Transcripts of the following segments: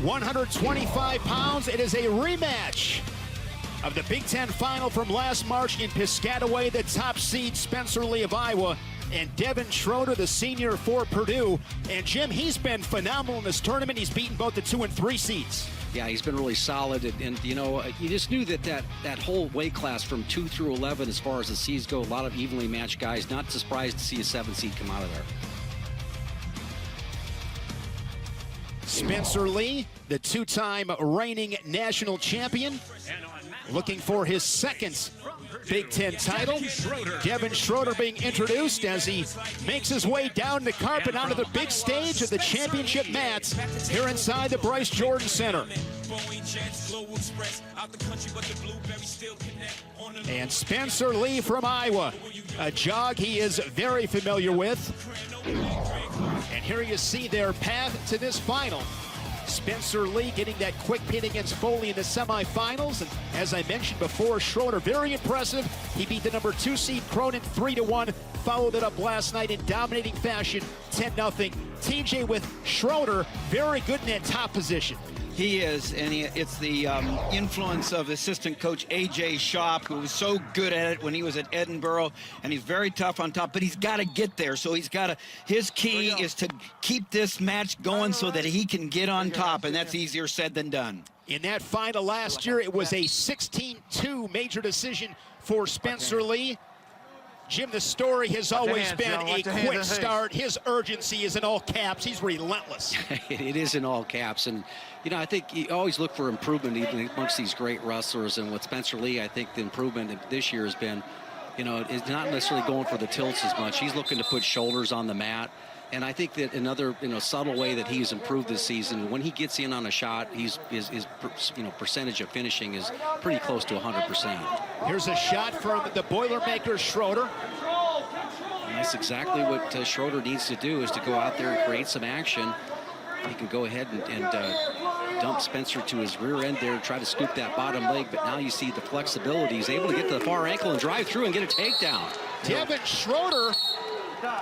125 pounds. It is a rematch of the Big Ten final from last March in Piscataway. The top seed, Spencer Lee of Iowa, and Devin Schroder, the senior for Purdue. And Jim, he's been phenomenal in this tournament. He's beaten both the 2 and 3 seeds. Yeah, he's been really solid, and you know, you just knew that whole weight class from 2 through 11, as far as the seeds go, a lot of evenly matched guys. Not surprised to see a 7 seed come out of there. Spencer Lee, the 2-time reigning national champion, looking for his second Big Ten title. Devin Schroder being introduced as he makes his way down the carpet onto the big stage of the championship mats here inside the Bryce Jordan Center. And Spencer Lee from Iowa, a jog he is very familiar with. And here you see their path to this final. Spencer Lee getting that quick pin against Foley in the semifinals. And as I mentioned before, Schroder, very impressive. He beat the number 2 seed Cronin 3-1. Followed it up last night in dominating fashion, 10-0. TJ with Schroder, very good in that top position. He is, and it's the influence of assistant coach A.J. Shop, who was so good at it when he was at Edinburgh, and he's very tough on top, but he's got to get there. So he's got to, his key is to keep this match going so that he can get on top, and that's easier said than done. In that final last year, it was a 16-2 major decision for Spencer Lee. Jim, the story has always been a quick start. His urgency is in all caps. He's relentless. It is in all caps. And, you know, I think you always look for improvement even amongst these great wrestlers. And with Spencer Lee, I think the improvement this year has been, you know, is not necessarily going for the tilts as much. He's looking to put shoulders on the mat. And I think that another, you know, subtle way that he's improved this season, when he gets in on a shot, his percentage of finishing is pretty close to 100%. Here's a shot from the Boilermaker, Schroder. And that's exactly what Schroder needs to do, is to go out there and create some action. He can go ahead and dump Spencer to his rear end there, try to scoop that bottom leg, but now you see the flexibility. He's able to get to the far ankle and drive through and get a takedown. Devin Schroder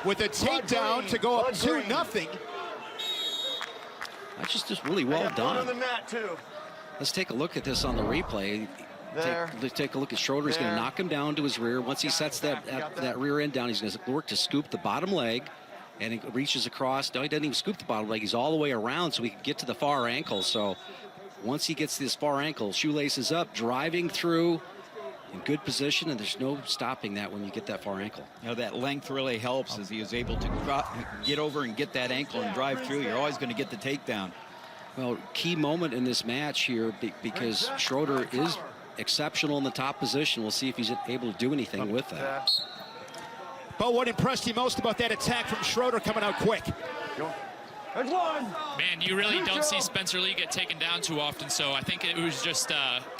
with a takedown to go up 2-0. That's just really well done. Let's take a look at this on the replay. Let's take a look at Schroder. He's going to knock him down to his rear. Once he sets that rear end down, he's going to work to scoop the bottom leg, and he reaches across. No, he doesn't even scoop the bottom leg. He's all the way around so he can get to the far ankle. So once he gets to this far ankle, shoelaces up, driving through, in good position, and there's no stopping that when you get that far ankle. You know, that length really helps as he was able to get over and get that ankle and drive through. You're always going to get the takedown. Well, key moment in this match here because Schroder is exceptional in the top position. We'll see if he's able to do anything with that. But what impressed you most about that attack from Schroder coming out quick? Man, you really don't see Spencer Lee get taken down too often, so I think it was just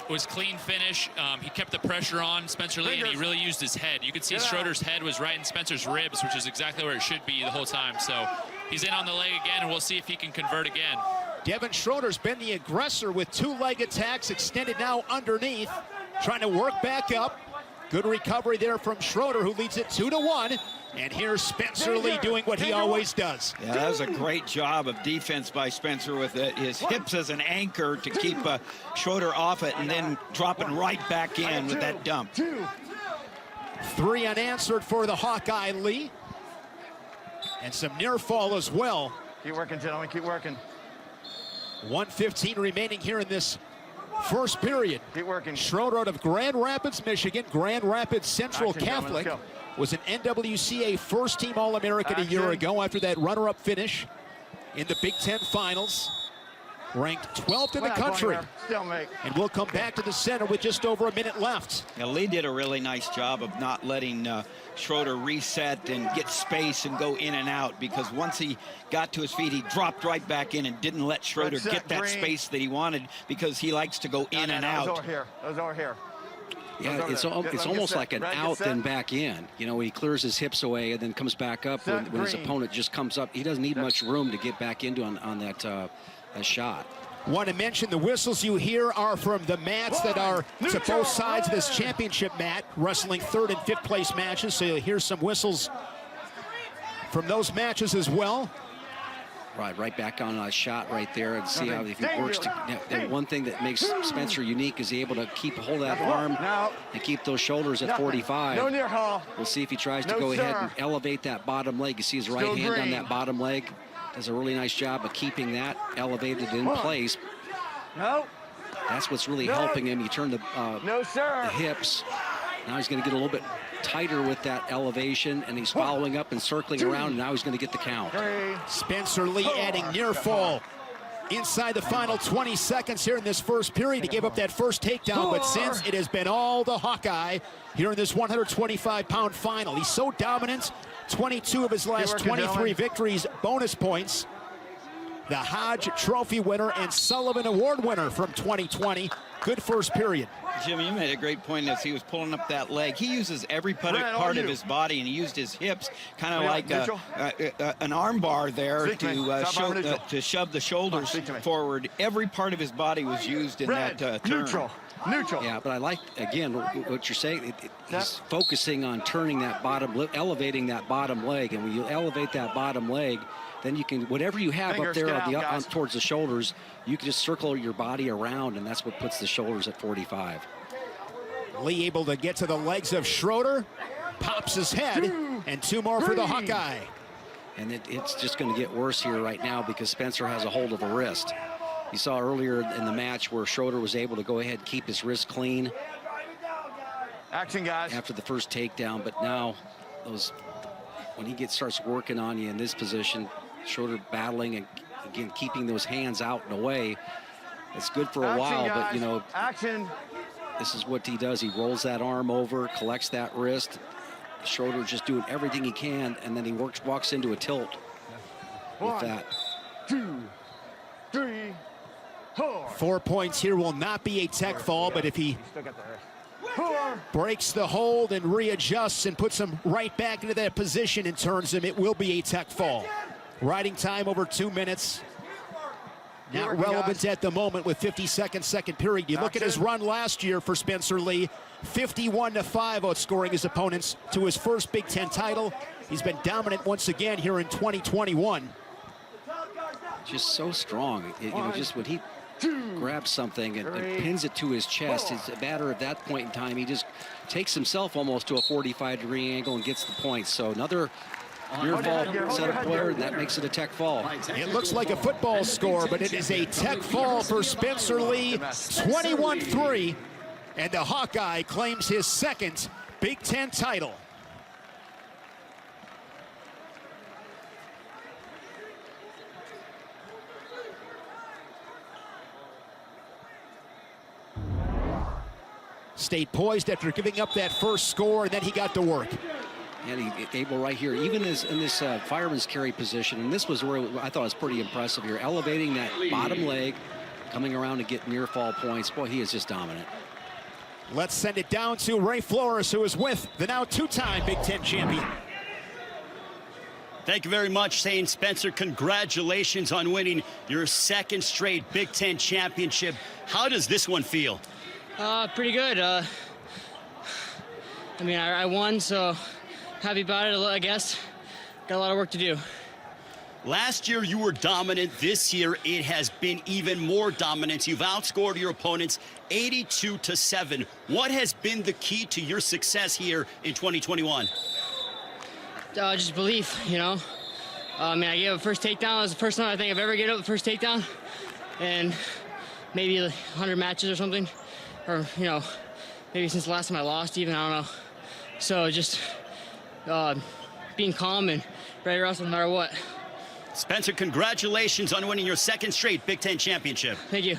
was clean finish. He kept the pressure on Spencer Lee, and he really used his head. You could see Schroder's head was right in Spencer's ribs, which is exactly where it should be the whole time. So he's in on the leg again, and we'll see if he can convert again. Devin Schroder's been the aggressor with 2 leg attacks extended now underneath, trying to work back up. Good recovery there from Schroder, who leads it 2-1. And here's Spencer Lee doing what he always does. Yeah, that was a great job of defense by Spencer with his hips as an anchor to keep Schroder off it, and then dropping right back in with that dump. 3 unanswered for the Hawkeye Lee. And some near fall as well. Keep working, gentlemen, keep working. 1:15 remaining here in this first period. Keep working. Schroder out of Grand Rapids, Michigan. Grand Rapids Central Catholic. Was an NWCA first-team All-American a year ago after that runner-up finish in the Big Ten Finals. Ranked 12th in the country. And we'll come back to the center with just over a minute left. Now, Lee did a really nice job of not letting Schroder reset and get space and go in and out, because once he got to his feet, he dropped right back in and didn't let Schroder get that space that he wanted, because he likes to go in and out. Those over here. Those over here. Yeah, it's almost like an out then back in. You know, he clears his hips away and then comes back up when his opponent just comes up. He doesn't need much room to get back into on that shot. Want to mention the whistles you hear are from the mats that are to both sides of this championship mat, wrestling 3rd and 5th place matches. So you'll hear some whistles from those matches as well. Right back on a shot right there, and see how if he works. And one thing that makes Spencer unique is he's able to keep a hold of that arm and keep those shoulders at 45. No near haul. We'll see if he tries to go ahead and elevate that bottom leg. You see his right hand on that bottom leg. Does a really nice job of keeping that elevated in place. No. That's what's really helping him. You turn the hips. Now he's going to get a little bit tighter with that elevation, and he's following up and circling around, and now he's going to get the count. Spencer Lee adding near fall inside the final 20 seconds here in this first period. He gave up that first takedown, but since it has been all the Hawkeye here in this 125-pound final. He's so dominant. 22 of his last 23 victories, bonus points. The Hodge Trophy winner and Sullivan Award winner from 2020. Good first period. Jim, you made a great point as he was pulling up that leg. He uses every part of his body, and he used his hips kind of like an arm bar there to shove the shoulders forward. Every part of his body was used in that turn. Neutral. Yeah, but I like, again, what you're saying. He's focusing on turning that elevating that bottom leg. And when you elevate that bottom leg, then you can, whatever you have up there on towards the shoulders, you can just circle your body around, and that's what puts the shoulders at 45. Lee able to get to the legs of Schroder, pops his head, and two more for the Hawkeye. And it's just going to get worse here right now because Spencer has a hold of a wrist. You saw earlier in the match where Schroder was able to go ahead and keep his wrist clean. Action, guys. After the first takedown, but now when he starts working on you in this position, Schroder battling and again keeping those hands out and away. It's good for a while, but you know, this is what he does. He rolls that arm over, collects that wrist. Schroder just doing everything he can, and then he walks into a tilt with that. 2, 3, 4. 4 points here will not be a tech fall, but if he breaks the hold and readjusts and puts him right back into that position and turns him, it will be a tech fall. Riding time over 2 minutes. Not relevant at the moment with 50 seconds, second period. You look at his run last year for Spencer Lee, 51-5 outscoring his opponents to his first Big Ten title. He's been dominant once again here in 2021. Just so strong. You know, just when he grabs something and pins it to his chest, it's a matter at that point in time, he just takes himself almost to a 45-degree angle and gets the points. So another near fall set up player, and that makes it a tech fall. It looks like a football score, but it is a tech fall for Spencer Lee, 21-3, and the Hawkeye claims his second Big Ten title. Stayed poised after giving up that first score, and then he got to work. And he able right here, even in this fireman's carry position, and this was where I thought was pretty impressive here, elevating that bottom leg, coming around to get near fall points. Boy, he is just dominant. Let's send it down to Ray Flores, who is with the now two-time Big Ten champion. Thank you very much, Shane Spencer. Congratulations on winning your second straight Big Ten championship. How does this one feel? Pretty good. I mean, I won, so happy about it, I guess. Got a lot of work to do. Last year, you were dominant. This year, it has been even more dominance. You've outscored your opponents 82-7. What has been the key to your success here in 2021? Just belief, you know. I mean, I gave up the first takedown. It was the first time I think I've ever given up the first takedown. And maybe 100 matches or something. Or, you know, maybe since the last time I lost even, I don't know. So just being calm and ready to wrestle no matter what. Spencer, congratulations on winning your second straight Big Ten championship. Thank you.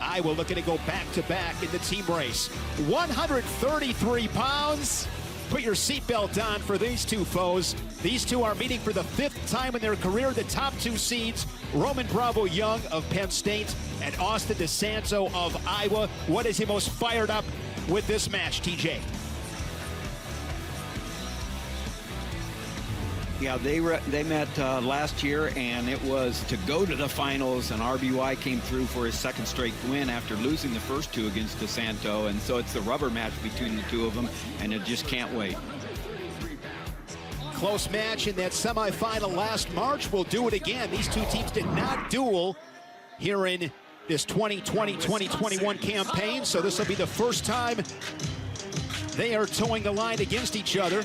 Iowa looking to go back-to-back in the team race. 133 pounds. Put your seatbelt on for these two foes. These two are meeting for the 5th time in their career. The top 2 seeds, Roman Bravo Young of Penn State and Austin Desanto of Iowa. What is he most fired up with this match, TJ? Yeah, they met last year, and it was to go to the finals, and RBY came through for his second straight win after losing the first 2 against Desanto, and so it's the rubber match between the 2 of them, and it just can't wait. Close match in that semifinal last March. We'll do it again. These two teams did not duel here in this 2020-2021 campaign, so this will be the first time they are towing the line against each other.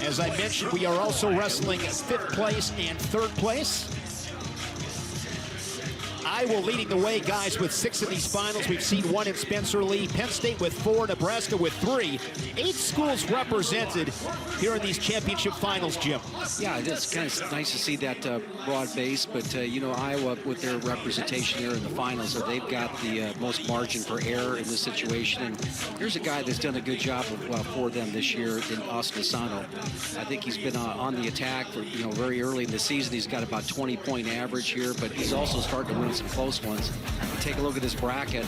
As I mentioned, we are also wrestling 5th place and 3rd place. Iowa leading the way, guys, with 6 of these finals. We've seen 1 in Spencer Lee, Penn State with 4, Nebraska with 3. 8 schools represented here in these championship finals, Jim. Yeah, it's kind of nice to see that broad base, but you know, Iowa with their representation here in the finals, they've got the most margin for error in this situation. And here's a guy that's done a good job for them this year in Desanto. I think he's been on the attack for, you know, very early in the season. He's got about 20-point average here, but he's also starting to win some close ones. You take a look at this bracket.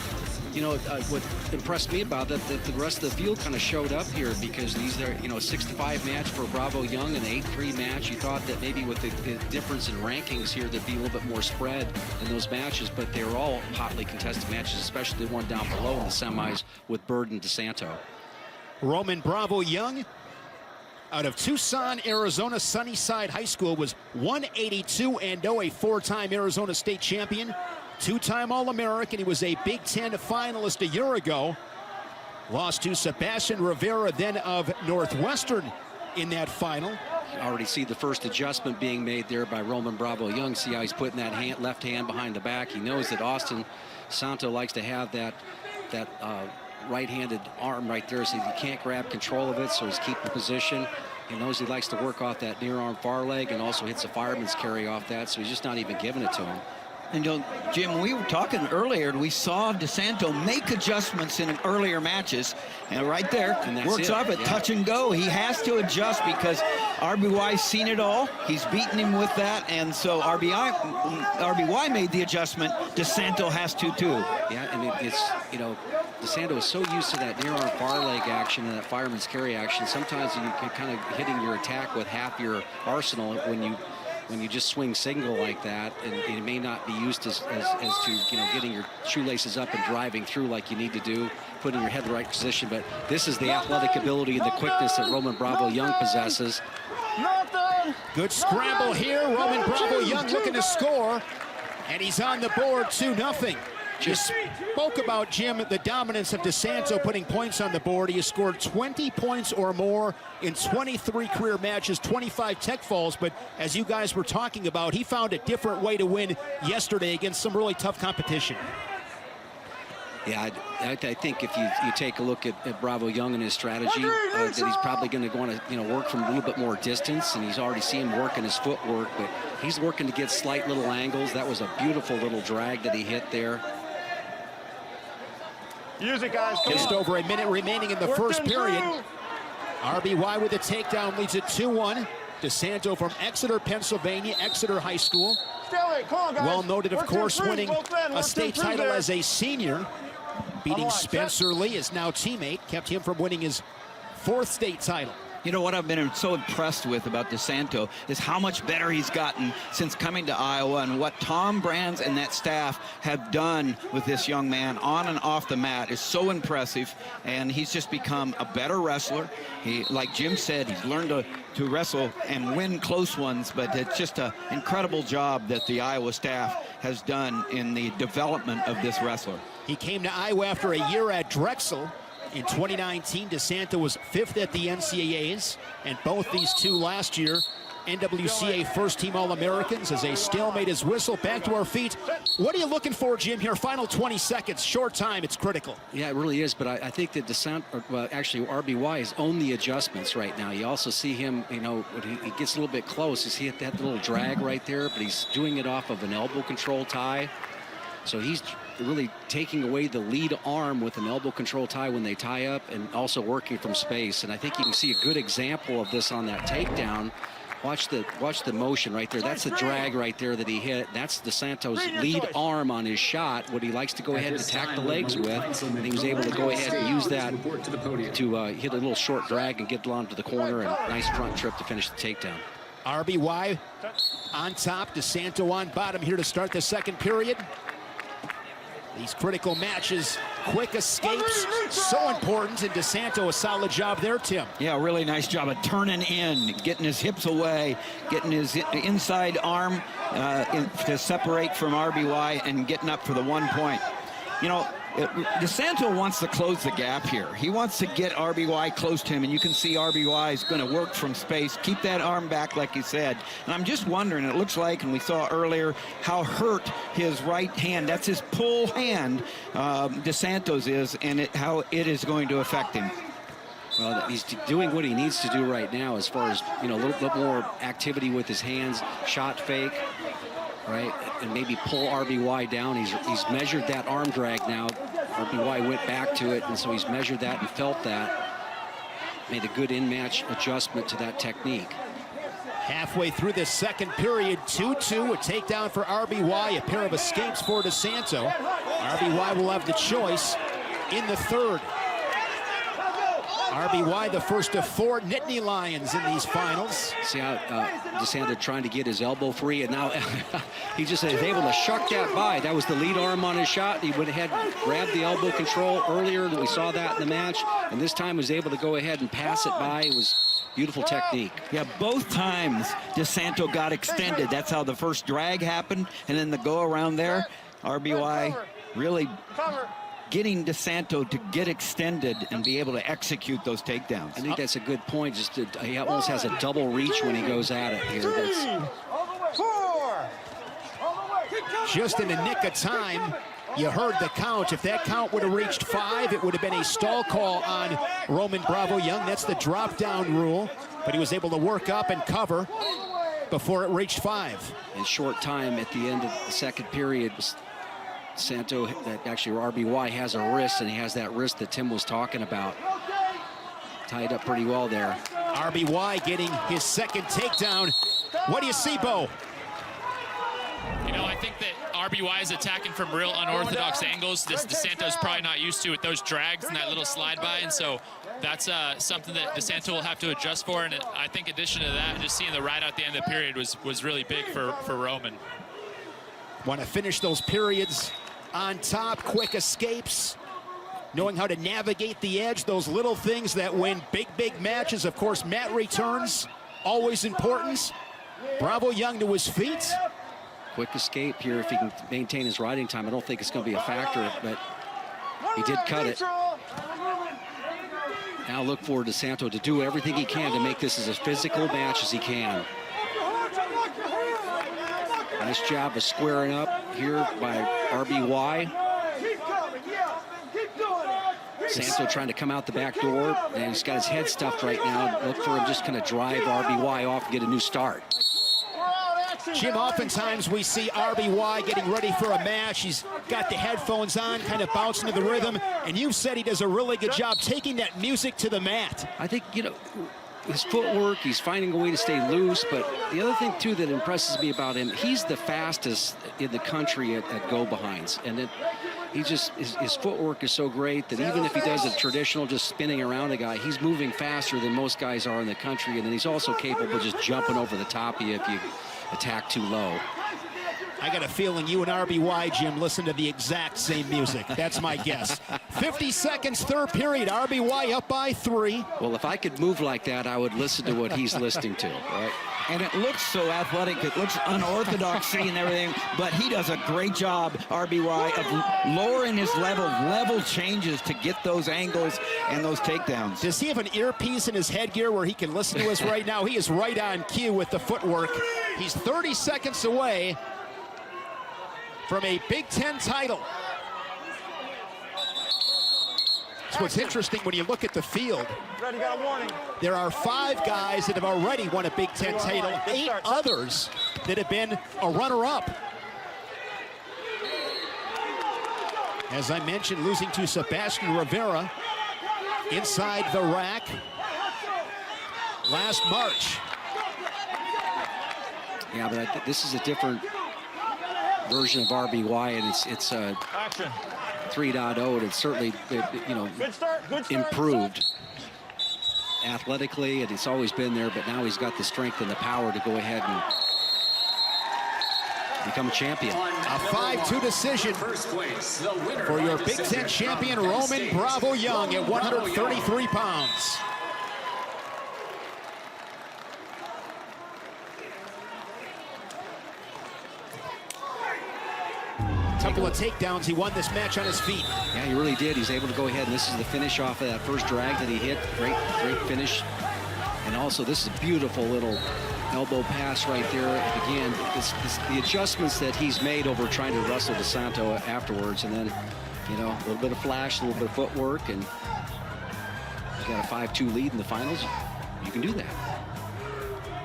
You know, what impressed me about that the rest of the field kind of showed up here, because these are, you know, a 6-5 match for Bravo Young, an 8-3 match. You thought that maybe with the difference in rankings here, there'd be a little bit more spread in those matches, but they were all hotly contested matches, especially the one down below in the semis with Bird and Desanto. Roman Bravo Young, out of Tucson, Arizona, Sunnyside High School, was 182-0, a 4-time Arizona State champion, 2-time All-American. He was a Big Ten finalist a year ago. Lost to Sebastian Rivera, then of Northwestern, in that final. You already see the first adjustment being made there by Roman Bravo Young. See how he's putting that left hand behind the back. He knows that Desanto likes to have that right-handed arm right there, so he can't grab control of it, so he's keeping position. He knows he likes to work off that near arm far leg, and also hits a fireman's carry off that, so he's just not even giving it to him. And Jim, we were talking earlier, and we saw Desanto make adjustments in earlier matches, and right there, works off it, touch and go. He has to adjust because RBY's seen it all. He's beaten him with that, and so RBY made the adjustment. Desanto has to too. Yeah, and it's, you know, Desanto is so used to that near arm far leg action and that fireman's carry action. Sometimes you can kind of hitting your attack with half your arsenal when you just swing single like that, and it may not be used as to, you know, getting your shoelaces up and driving through like you need to do, putting your head in the right position. But this is the athletic ability and the quickness that Roman Bravo Young possesses. Good scramble here. Roman Bravo Young looking to score, and he's on the board, 2-0. Just spoke about, Jim, the dominance of Desanto putting points on the board. He has scored 20 points or more in 23 career matches, 25 tech falls. But as you guys were talking about, he found a different way to win yesterday against some really tough competition. Yeah, I think if you take a look at Bravo Young and his strategy, that he's probably going to want to, you know, work from a little bit more distance, and he's already seen him working his footwork, but he's working to get slight little angles. That was a beautiful little drag that he hit there. Use it, guys. Just over a minute remaining in the first period. RBY with a takedown leads it 2-1. Desanto from Exeter, Pennsylvania, Exeter High School. Well noted, of course, winning a state title as a senior. Beating Spencer Lee, his now teammate, kept him from winning his 4th state title. You know what I've been so impressed with about Desanto is how much better he's gotten since coming to Iowa, and what Tom Brands and that staff have done with this young man on and off the mat is so impressive, and he's just become a better wrestler. He, like Jim said, he's learned to wrestle and win close ones, but it's just an incredible job that the Iowa staff has done in the development of this wrestler. He came to Iowa after a year at Drexel. In 2019, Desanto was 5th at the NCAAs, and both these two last year, NWCA first-team All-Americans, as a stalemate is whistled. Back to our feet. What are you looking for, Jim, here? Final 20 seconds, short time, it's critical. Yeah, it really is, but I think that actually RBY has owned the adjustments right now. You also see him, you know, when he gets a little bit close, you see that little drag right there, but he's doing it off of an elbow control tie. So he's really taking away the lead arm with an elbow control tie when they tie up, and also working from space. And I think you can see a good example of this on that takedown. Watch the motion right there. That's the drag right there that he hit. That's Desanto's lead arm on his shot, what he likes to go ahead and attack the legs with. And he was able to go ahead and use that to hit a little short drag and get along to the corner, and nice front trip to finish the takedown. RBY on top, Desanto on bottom here to start the second period. These critical matches, quick escapes, so important, and Desanto, a solid job there, Tim. Yeah, really nice job of turning in, getting his hips away, getting his inside arm to separate from RBY, and getting up for the 1 point. You know, Desanto wants to close the gap here. He wants to get RBY close to him, and you can see RBY is going to work from space, keep that arm back like he said. And I'm just wondering, it looks like, and we saw earlier, how hurt his right hand, that's his pull hand, Desanto's is, and how it is going to affect him. Well, he's doing what he needs to do right now as far as, you know, a little bit more activity with his hands, shot fake, right, and maybe pull RBY down. He's measured that arm drag now. RBY went back to it, and so he's measured that and felt that. Made a good in-match adjustment to that technique. Halfway through this second period, 2-2, a takedown for RBY, a pair of escapes for Desanto. RBY will have the choice in the third. RBY, the first of 4 Nittany Lions in these finals. See how Desanto trying to get his elbow free, and now he just is able to shuck that by. That was the lead arm on his shot. He went ahead and grabbed the elbow control earlier. We saw that in the match, and this time was able to go ahead and pass it by. It was beautiful technique. Yeah, both times Desanto got extended. That's how the first drag happened, and then the go around there, RBY really getting Desanto to get extended and be able to execute those takedowns. I think that's a good point. He almost has a double reach when he goes at it here. Just in the nick of time, you heard the count. If that count would have reached 5, it would have been a stall call on Roman Bravo Young. That's the drop-down rule, but he was able to work up and cover before it reached 5. In short time at the end of the second period, Desanto, actually RBY has a wrist, and he has that wrist that Tim was talking about. Tied up pretty well there. RBY getting his second takedown. What do you see, Bo? You know, I think that RBY is attacking from real unorthodox angles. Desanto's probably not used to with those drags and that little slide by, and so that's something that Desanto will have to adjust for. And I think in addition to that, just seeing the right at the end of the period was really big for Roman. Want to finish those periods on top, quick escapes, knowing how to navigate the edge, those little things that win big matches. Of course, mat returns, always important. Bravo Young to his feet. Quick escape here if he can maintain his riding time. I don't think it's going to be a factor, but he did cut it. Now look for Desanto to do everything he can to make this as a physical match as he can. Nice job of squaring up here by RBY. Desanto trying to come out the back door, and he's got his head stuffed right now. Look for him just kind of drive RBY off and get a new start. Jim, oftentimes we see RBY getting ready for a match. He's got the headphones on, kind of bouncing to the rhythm, and you've said he does a really good job taking that music to the mat. I think, you know, his footwork, he's finding a way to stay loose, but the other thing, too, that impresses me about him, he's the fastest in the country at go-behinds, and his footwork is so great that even if he does a traditional just spinning around a guy, he's moving faster than most guys are in the country, and then he's also capable of just jumping over the top of you if you attack too low. I got a feeling you and RBY, Jim, listen to the exact same music. That's my guess. 50 seconds, third period. RBY up by 3. Well, if I could move like that, I would listen to what he's listening to, right? And it looks so athletic. It looks unorthodoxy and everything, but he does a great job, RBY, of lowering his level changes to get those angles and those takedowns. Does he have an earpiece in his headgear where he can listen to us right now? He is right on cue with the footwork. He's 30 seconds away from a Big Ten title. So what's interesting when you look at the field, there are 5 guys that have already won a Big Ten title, 8 others that have been a runner-up. As I mentioned, losing to Sebastian Rivera inside the rack last March. Yeah, but this is a different version of RBY, and it's 3.0, and it's certainly, you know, improved athletically, and it's always been there, but now he's got the strength and the power to go ahead and become a champion. A 5-2 decision for your Big Ten champion, Roman Bravo Young, at 133 pounds. Couple of takedowns. He won this match on his feet. Yeah, he really did. He's able to go ahead, and this is the finish off of that first drag that he hit. Great finish. And also, this is a beautiful little elbow pass right there. Again, the adjustments that he's made over trying to wrestle Desanto afterwards, and then, you know, a little bit of flash, a little bit of footwork, and you got a 5-2 lead in the finals. You can do that.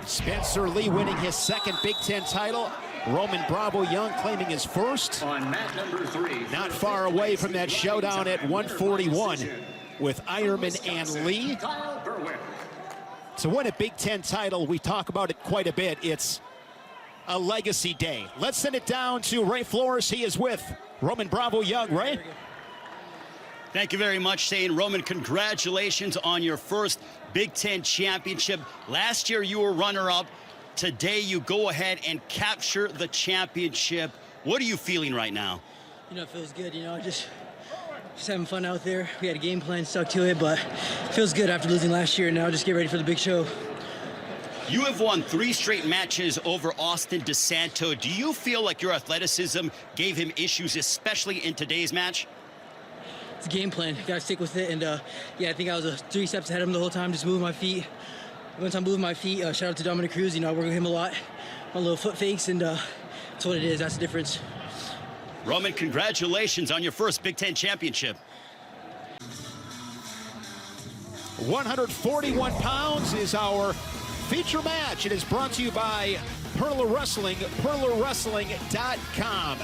Spencer Lee winning his second Big Ten title. Roman Bravo Young claiming his first. On mat number 3. Not far away from that showdown at 141 with Eierman and Lee. To win a Big Ten title, we talk about it quite a bit. It's a legacy day. Let's send it down to Ray Flores. He is with Roman Bravo Young. Ray? Thank you very much, Shane. Roman, congratulations on your first Big Ten championship. Last year, you were runner-up. Today, you go ahead and capture the championship. What are you feeling right now? You know, it feels good. You know, just having fun out there. We had a game plan, stuck to it, but it feels good after losing last year. Now just get ready for the big show. You have won 3 straight matches over Austin Desanto. Do you feel like your athleticism gave him issues, especially in today's match? It's a game plan. Got to stick with it. And, yeah, I think I was 3 steps ahead of him the whole time, just moving my feet. Once I'm moving my feet, shout out to Dominic Cruz. You know, I work with him a lot on little foot fakes, and that's what it is. That's the difference. Roman, congratulations on your first Big Ten championship. 141 pounds is our feature match. It is brought to you by Perla Wrestling, perlawrestling.com.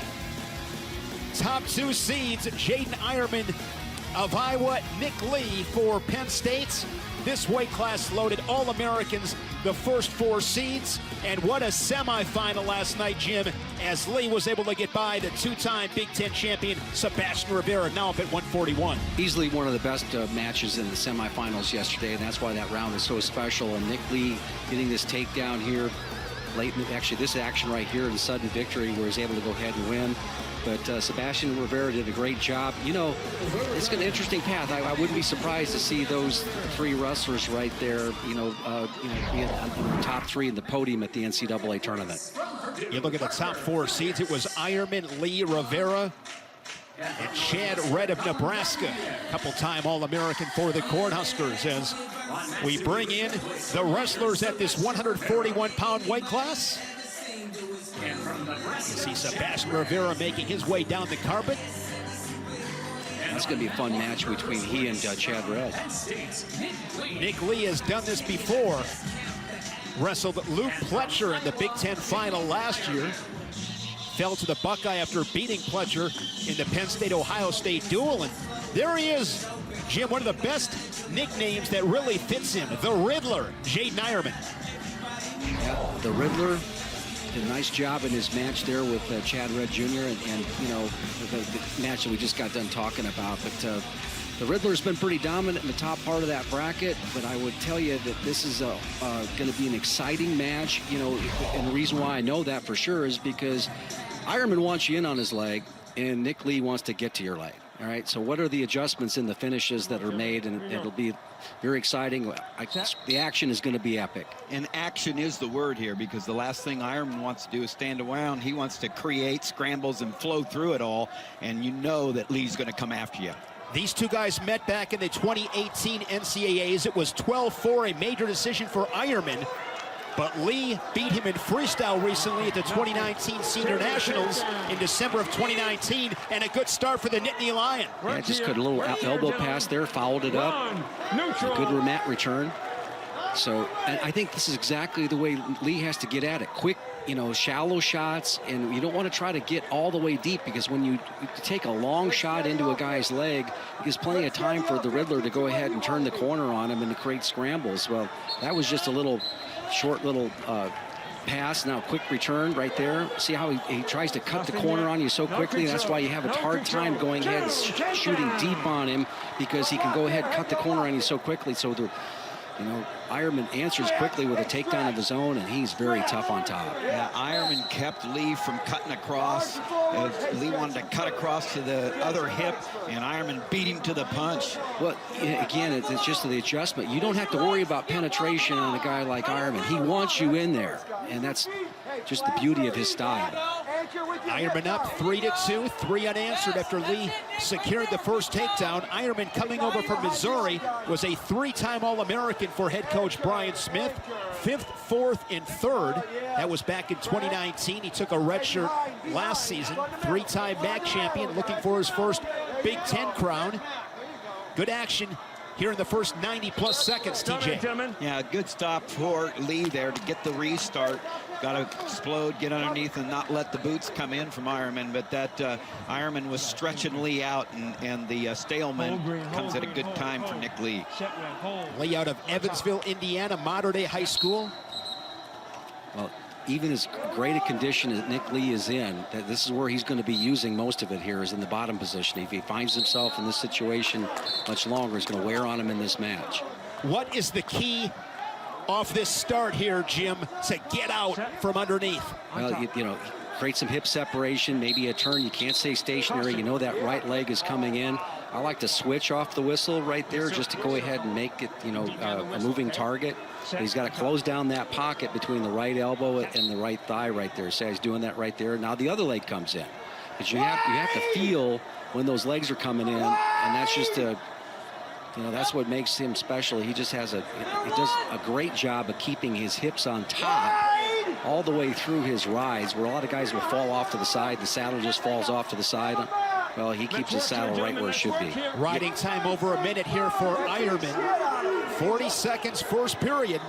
Top 2 seeds, Jaydin Eierman of Iowa, Nick Lee for Penn State. This weight class loaded All-Americans, the first 4 seeds. And what a semifinal last night, Jim, as Lee was able to get by the 2-time Big Ten champion, Sebastian Rivera, now up at 141. Easily one of the best matches in the semifinals yesterday, and that's why that round is so special. And Nick Lee getting this takedown here late in actually this action right here, the sudden victory where he's able to go ahead and win. But Sebastian Rivera did a great job. You know, it's an interesting path. I wouldn't be surprised to see those 3 wrestlers right there, be in the top 3 in the podium at the NCAA tournament. You look at the top 4 seeds. It was Eierman, Lee, Rivera, and Chad Red of Nebraska. Couple-time All-American for the Cornhuskers as we bring in the wrestlers at this 141-pound weight class. And you see Sebastian Rivera making his way down the carpet. That's going to be a fun match between he and Chad Red. Nick Lee has done this before. Wrestled Luke Pletcher in the Big Ten final last year. Fell to the Buckeye after beating Pletcher in the Penn State-Ohio State duel. And there he is, Jim, one of the best nicknames that really fits him. The Riddler, Jaydin Eierman. Yeah, the Riddler. Did a nice job in his match there with Chad Red Jr. and you know, the match that we just got done talking about. But the Riddler's been pretty dominant in the top part of that bracket. But I would tell you that this is going to be an exciting match. You know, and the reason why I know that for sure is because Eierman wants you in on his leg, and Nick Lee wants to get to your leg. All right, so what are the adjustments in the finishes that are made? And it'll be very exciting. The action is going to be epic. And action is the word here, because the last thing Eierman wants to do is stand around. He wants to create scrambles and flow through it all, and you know that Lee's going to come after you. These 2 guys met back in the 2018 NCAAs. It was 12-4, a major decision for Eierman. But Lee beat him in freestyle recently at the 2019 Senior Nationals in December of 2019, and a good start for the Nittany Lion. Yeah, just got a little elbow pass there, fouled it up. A good mat return. So, and I think this is exactly the way Lee has to get at it. Quick, you know, shallow shots, and you don't want to try to get all the way deep, because when you take a long shot into a guy's leg, it gives plenty of time for the Riddler to go ahead and turn the corner on him and to create scrambles. Well, that was just a little short little pass. Now quick return right there. See how he tries to cut the corner on you so quickly. That's why you have a hard time going ahead and shooting deep on him, because he can go ahead and cut the corner on you so quickly. So You know, Eierman answers quickly with a takedown of his own, and he's very tough on top. Yeah, Eierman kept Lee from cutting across. Lee wanted to cut across to the other hip, and Eierman beat him to the punch. Well, again, it's just the adjustment. You don't have to worry about penetration on a guy like Eierman. He wants you in there, and that's just the beauty of his style. Eierman up 3-2, 3 unanswered after Lee secured the first takedown. Eierman, coming over from Missouri, was a 3-time All-American for head coach Brian Smith. 5th, 4th, and 3rd. That was back in 2019. He took a red shirt last season. 3-time MAC champion, looking for his first Big Ten crown. Good action here in the first 90+ seconds, TJ. Yeah, good stop for Lee there to get the restart. Got to explode, get underneath, and not let the boots come in from Eierman. But that Eierman was stretching Lee out, and the stalemate comes at a good time for Nick Lee. Lee out of Evansville, Indiana, modern-day high school. Well, even as great a condition as Nick Lee is in, this is where he's going to be using most of it here, is in the bottom position. If he finds himself in this situation much longer, it's going to wear on him in this match. What is the key off this start here, Jim, to get out from underneath? Well, you know, create some hip separation, maybe a turn. You can't stay stationary. You know that right leg is coming in. I like to switch off the whistle right there just to go ahead and make it, you know, a moving target. But he's got to close down that pocket between the right elbow and the right thigh right there. So he's doing that right there. Now the other leg comes in. But you have to feel when those legs are coming in, and that's just a, you know, that's what makes him special. He just has he does a great job of keeping his hips on top all the way through his rides, where a lot of guys will fall off to the side. The saddle just falls off to the side. Well, he keeps his saddle right where it should be. Riding time over a minute here for Eierman. 40 seconds, first period.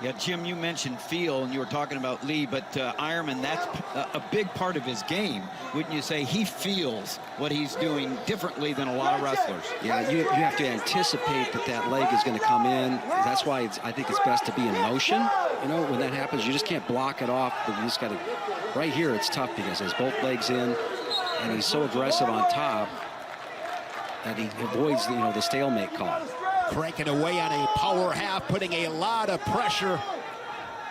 Yeah, Jim, you mentioned feel, and you were talking about Lee, but Eierman, that's a big part of his game. Wouldn't you say he feels what he's doing differently than a lot of wrestlers? Yeah, you have to anticipate that leg is going to come in. That's why I think it's best to be in motion. You know, when that happens, you just can't block it off, but you just got to, right here, it's tough because he has both legs in, and he's so aggressive on top that he avoids, you know, the stalemate call. Cranking away on a power half, putting a lot of pressure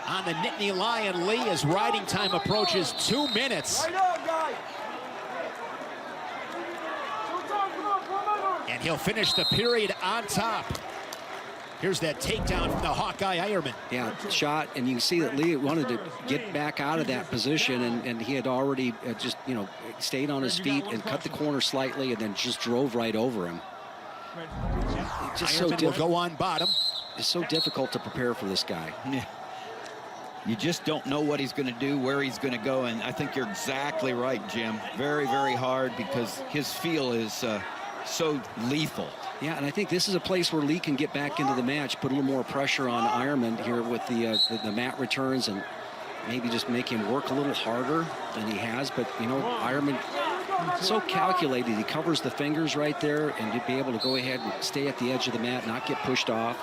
on the Nittany Lion. Lee as riding time approaches 2 minutes. And he'll finish the period on top. Here's that takedown from the Hawkeye Eierman. Yeah, shot, and you can see that Lee wanted to get back out of that position, and he had already just, you know, stayed on his feet and cut the corner slightly and then just drove right over him. Just Eierman will go on bottom. It's so difficult to prepare for this guy. Yeah. You just don't know what he's going to do, where he's going to go, and I think you're exactly right, Jim. Very, very hard because his feel is so lethal. Yeah, and I think this is a place where Lee can get back into the match, put a little more pressure on Eierman here with the mat returns, and maybe just make him work a little harder than he has. But, you know, Eierman, so calculated. He covers the fingers right there, and to be able to go ahead and stay at the edge of the mat, not get pushed off.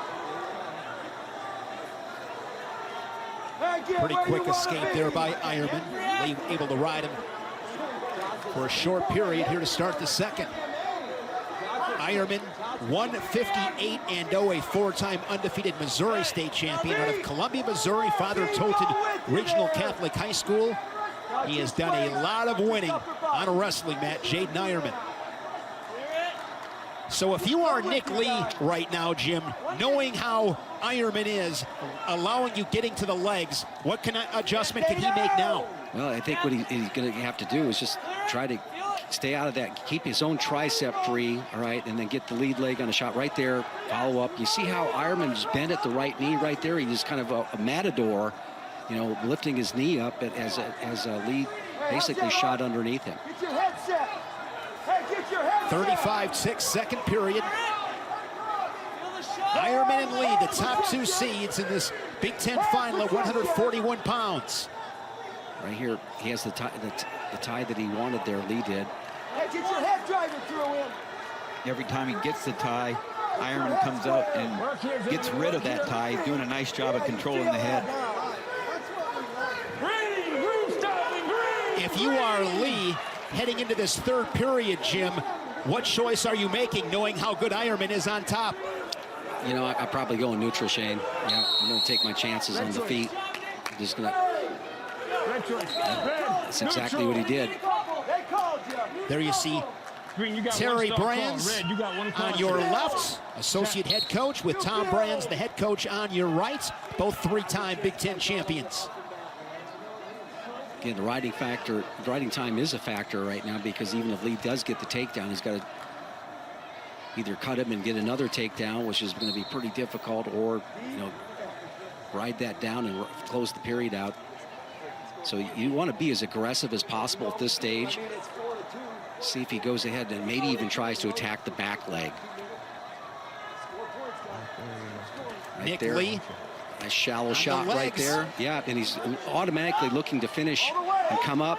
Pretty quick escape there by Eierman. Lee able to ride him for a short period here to start the second. Eierman, 158-0, a 4-time undefeated Missouri State champion out of Columbia, Missouri, Father Toten Regional Catholic High School. He has done a lot of winning on a wrestling mat, Jaydin Eierman. So if you are Nick Lee right now, Jim, knowing how Eierman is, allowing you getting to the legs, what adjustment can he make now? Well, I think what he's going to have to do is just try to stay out of that, keep his own tricep free, all right, and then get the lead leg on a shot right there, follow up. You see how Eierman's bent at the right knee right there? He's kind of a matador, you know, lifting his knee up as Lee basically shot underneath him. 35-6 second period. Eierman and Lee, the top 2 seeds in this Big Ten final at 141 pounds. Right here, he has the tie that he wanted there, Lee did. Hey, get your head driver through him. Every time he gets the tie, Eierman comes out and gets rid of that tie. He's doing a nice job of controlling the head. If you are Lee heading into this third period, Jim, what choice are you making knowing how good Eierman is on top? You know, I probably go in neutral, Shane. Yeah, I'm going to take my chances on the feet. I'm just going to... That's exactly what he did. There you see Terry Brands on your left, associate head coach, with Tom Brands, the head coach, on your right. Both three-time Big Ten champions. Again, the riding time is a factor right now, because even if Lee does get the takedown, he's got to either cut him and get another takedown, which is going to be pretty difficult, or, you know, ride that down and close the period out. So you want to be as aggressive as possible at this stage. See if he goes ahead and maybe even tries to attack the back leg. Right Nick there. Lee. A shallow shot right there. Yeah, and he's automatically looking to finish and come up.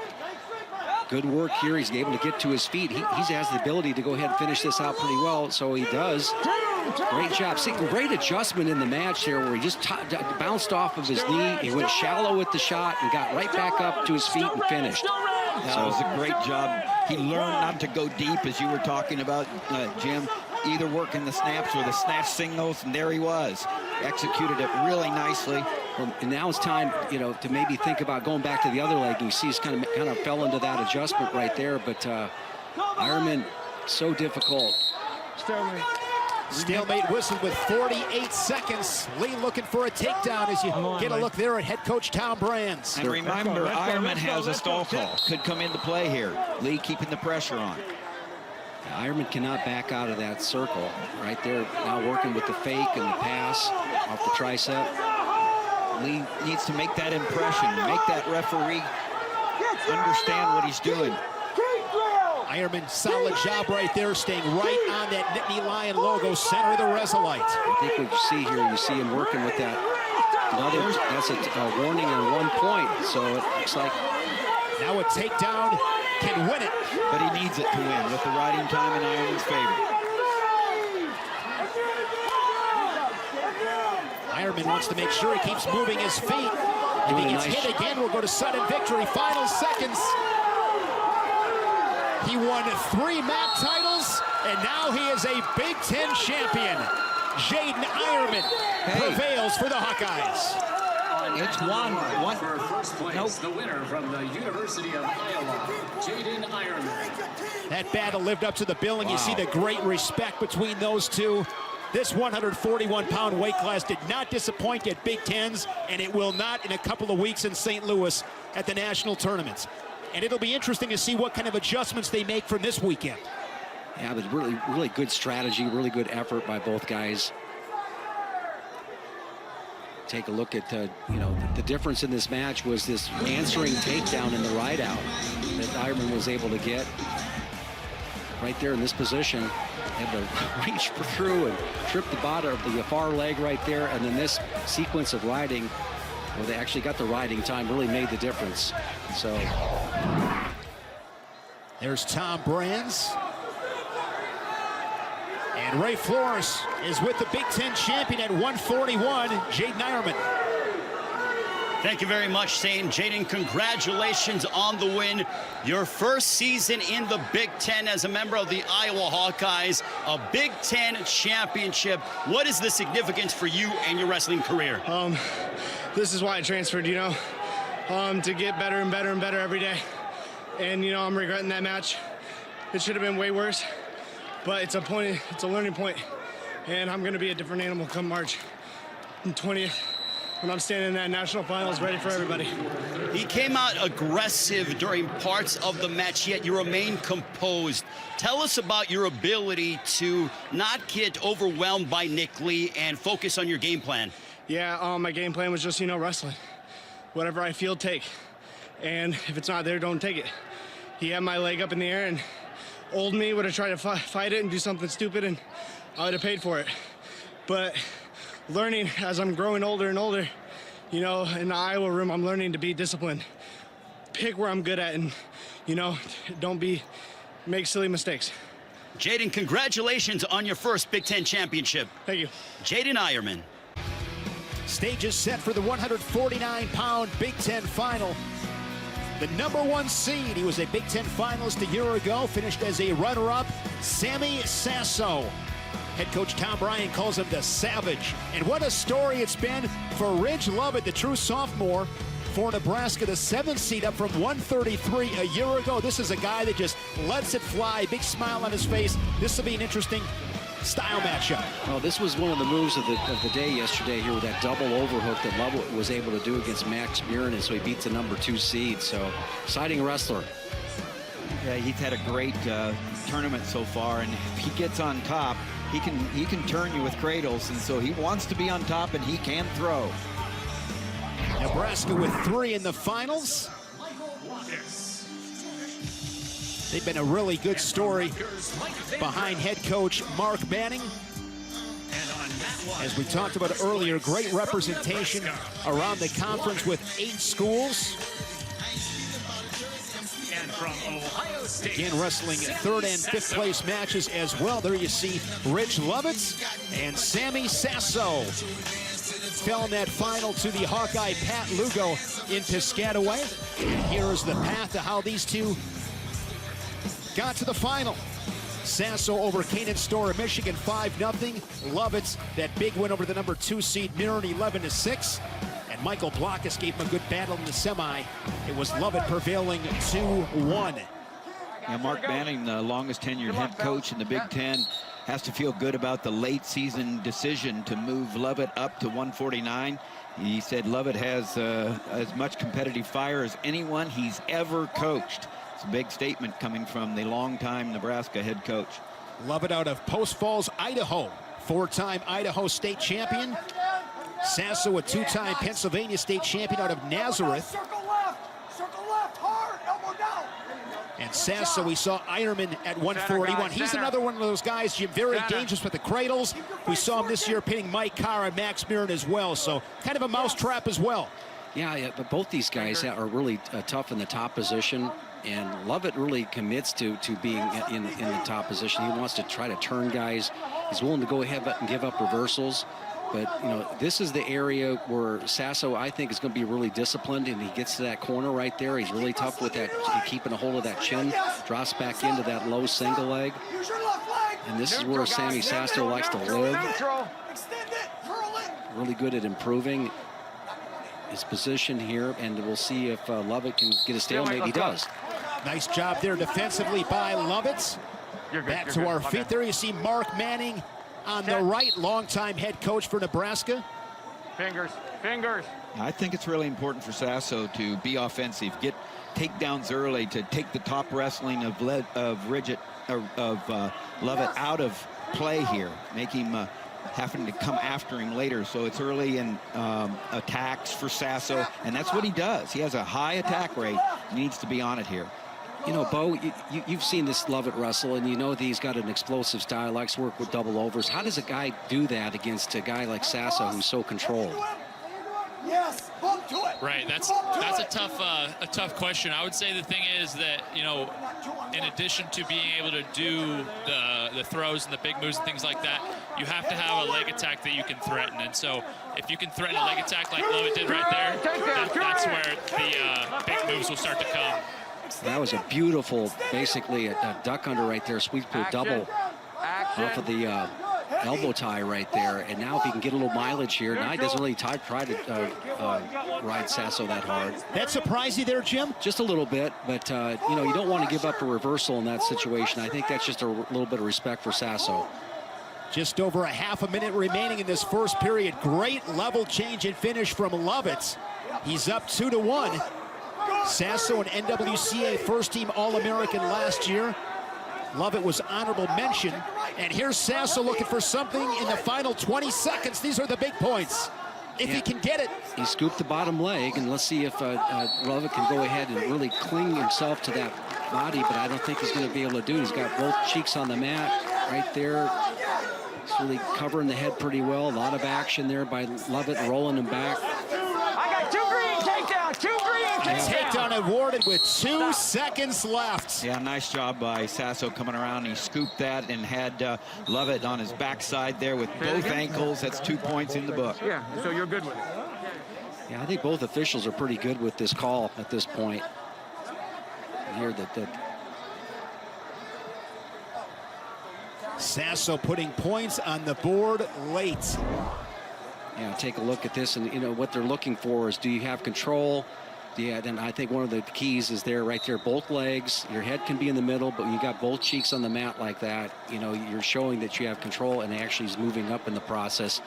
Good work here. He's able to get to his feet. He has the ability to go ahead and finish this out pretty well, so he does. Great job. See, great adjustment in the match there, where he just bounced off of his knee. He went shallow with the shot and got right back up to his feet and finished. That was a great job. He learned not to go deep, as you were talking about, Jim. Either working the snaps or the snatch signals, and there he was. Executed it really nicely. Well, and now it's time, you know, to maybe think about going back to the other leg. You see he's kind of fell into that adjustment right there, but Eierman, so difficult. Stalemate whistled with 48 seconds. Lee looking for a takedown as you get a look there at head coach Tom Brands. And remember, Eierman has a stall call. Could come into play here. Lee keeping the pressure on. Eierman cannot back out of that circle. Right there, now working with the fake and the pass off the tricep. Lee needs to make that impression, make that referee understand what he's doing. Eierman, solid job right there, staying right on that Nittany Lion logo, center of the Resolite. I think what you see here, you see him working with that. That's a warning and 1 point, so it looks like... Now a takedown can win it. But he needs it to win with the riding time in Eierman's favor. Eierman wants to make sure he keeps moving his feet. If he gets hit again, we'll go to sudden victory. Final seconds. He won 3 MAC titles, and now he is a Big Ten champion. Jaydin Eierman prevails for the Hawkeyes. It's one. For first place, the winner from the University of Iowa, Jaydin Eierman. That battle lived up to the billing. You see the great respect between those two. This 141-pound weight class did not disappoint at Big Tens, and it will not in a couple of weeks in St. Louis at the national tournaments. And it'll be interesting to see what kind of adjustments they make from this weekend. Yeah, but really good strategy, really good effort by both guys. Take a look at the difference in this match was this answering takedown in the ride out that Eierman was able to get right there in this position. Had to reach through and trip the bottom of the far leg right there, and then this sequence of riding where they actually got the riding time really made the difference. So there's Tom Brands. And Ray Flores is with the Big Ten champion at 141, Jaydin Eierman. Thank you very much, Shane. Jaydin, congratulations on the win. Your first season in the Big Ten as a member of the Iowa Hawkeyes, a Big Ten championship. What is the significance for you and your wrestling career? This is why I transferred, you know, to get better and better and better every day. And, you know, I'm regretting that match. It should have been way worse, but it's a learning point. And I'm going to be a different animal come March 20th. When I'm standing in that national finals ready for everybody. He came out aggressive during parts of the match, yet you remain composed. Tell us about your ability to not get overwhelmed by Nick Lee and focus on your game plan. Yeah, my game plan was just, you know, wrestling. Whatever I feel, take. And if it's not there, don't take it. He had my leg up in the air, and old me would have tried to fight it and do something stupid, and I would have paid for it. But learning as I'm growing older and older, you know, in the Iowa room, I'm learning to be disciplined. Pick where I'm good at and, you know, don't make silly mistakes. Jaydin, congratulations on your first Big Ten championship. Thank you. Jaydin Eierman. Stage is set for the 149-pound Big Ten final. The #1 seed, he was a Big Ten finalist a year ago, finished as a runner-up, Sammy Sasso. Head coach Tom Ryan calls him the Savage. And what a story it's been for Ridge Lovett, the true sophomore, for Nebraska, the 7th seed up from 133 a year ago. This is a guy that just lets it fly, big smile on his face. This will be an interesting style matchup. Well, this was one of the moves of the day yesterday here with that double overhook that Lovett was able to do against Max Murin, and so he beats the number 2 seed. So, exciting wrestler. Yeah, he's had a great tournament so far, and if he gets on top, he can turn you with cradles, and so he wants to be on top, and he can throw. Nebraska with 3 in the finals. They've been a really good story behind head coach Mark Manning. As we talked about earlier, great representation around the conference with 8 schools. Again, wrestling 3rd and 5th place matches as well. There you see Ridge Lovett and Sammy Sasso. Fell in that final to the Hawkeye Pat Lugo in Piscataway. And here is the path to how these two got to the final. Sasso over Canaan Store, Michigan, 5-0. Lovett, that big win over the number 2 seed, Murin, 11-6. And Michael Blockus gave him a good battle in the semi. It was Lovett prevailing 2-1. Yeah, Mark Manning, the longest tenured head coach in the Big Ten, has to feel good about the late season decision to move Lovett up to 149. He said Lovett has as much competitive fire as anyone he's ever coached. It's a big statement coming from the longtime Nebraska head coach. Lovett out of Post Falls, Idaho, 4-time Idaho state champion. Sasso, a 2-time Pennsylvania state champion out of Nazareth. Circle left, hard, elbow down. And Sasso, we saw Eierman at 141. He's another one of those guys, Jim, very dangerous with the cradles. We saw him this year pinning Mike Carr and Max Murin as well, so kind of a mousetrap as well. Yeah, but both these guys are really tough in the top position, and Lovett really commits to being in the top position. He wants to try to turn guys. He's willing to go ahead and give up reversals. But, you know, this is the area where Sasso, I think, is going to be really disciplined, and he gets to that corner right there. He's really tough with that, keeping a hold of that chin, drops back into that low single leg. And this is where Sammy Sasso likes to live. Really good at improving his position here, and we'll see if Lovett can get a stalemate. He does. Nice job there defensively by Lovett. Back to our feet. There you see Mark Manning on the right, longtime head coach for Nebraska. Fingers. I think it's really important for Sasso to be offensive, get takedowns early, to take the top wrestling of Lovett out of play here, make him having to come after him later. So it's early in attacks for Sasso, and that's what he does. He has a high attack rate. He needs to be on it here. You know, Bo, you've seen this Lovett wrestle, and you know that he's got an explosive style, likes to work with double overs. How does a guy do that against a guy like Sasso who's so controlled? Yes, bump to it. Right, that's a tough question. I would say the thing is that, you know, in addition to being able to do the throws and the big moves and things like that, you have to have a leg attack that you can threaten. And so if you can threaten a leg attack like Lovett did right there, that's where the big moves will start to come. That was a beautiful, basically a duck under right there, sweep to a double off of the elbow tie right there. And now if he can get a little mileage here, now he doesn't really try to ride Sasso that hard. That surprised you there, Jim? Just a little bit, but you know, you don't want to give up a reversal in that situation. I think that's just a little bit of respect for Sasso. Just over a half a minute remaining in this first period. Great level change and finish from Lovett. He's up 2-1. Sasso, an NWCA first-team All-American last year. Lovett was honorable mention. And here's Sasso looking for something in the final 20 seconds. These are the big points, if he can get it. He scooped the bottom leg, and let's see if Lovett can go ahead and really cling himself to that body, but I don't think he's going to be able to do it. He's got both cheeks on the mat right there. He's really covering the head pretty well. A lot of action there by Lovett, rolling him back. I got 2 green takedown, 2 green Takedown awarded with 2 seconds left. Yeah, nice job by Sasso coming around. He scooped that and had Lovett on his backside there with both ankles. That's 2 points in the book. Yeah, so you're good with it. Yeah, I think both officials are pretty good with this call at this point. I hear that Sasso putting points on the board late. Yeah, take a look at this, and you know what they're looking for is, do you have control? Yeah, then I think one of the keys is there, right there, both legs. Your head can be in the middle, but when you got both cheeks on the mat like that, you know, you're showing that you have control, and actually is moving up in the process.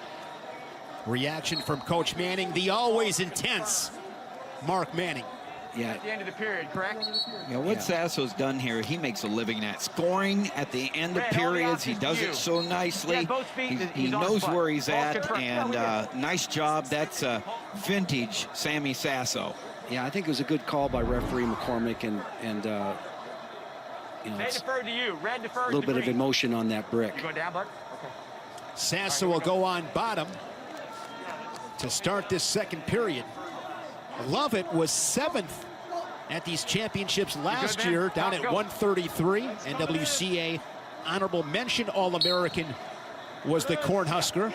Reaction from Coach Manning, the always intense Mark Manning. Yeah. At the end of the period, correct? Yeah, what Sasso's done here, he makes a living at scoring at the end of periods. He does it so nicely. He knows where he's at, and nice job. That's vintage Sammy Sasso. Yeah, I think it was a good call by referee McCormick, and you know, They deferred to you. Red deferred a little bit of emotion on that brick. You going down, bud? Okay. Sasso will go on bottom to start this second period. Lovett was 7th at these championships last year, down at 133. NWCA honorable mention All-American was the Cornhusker.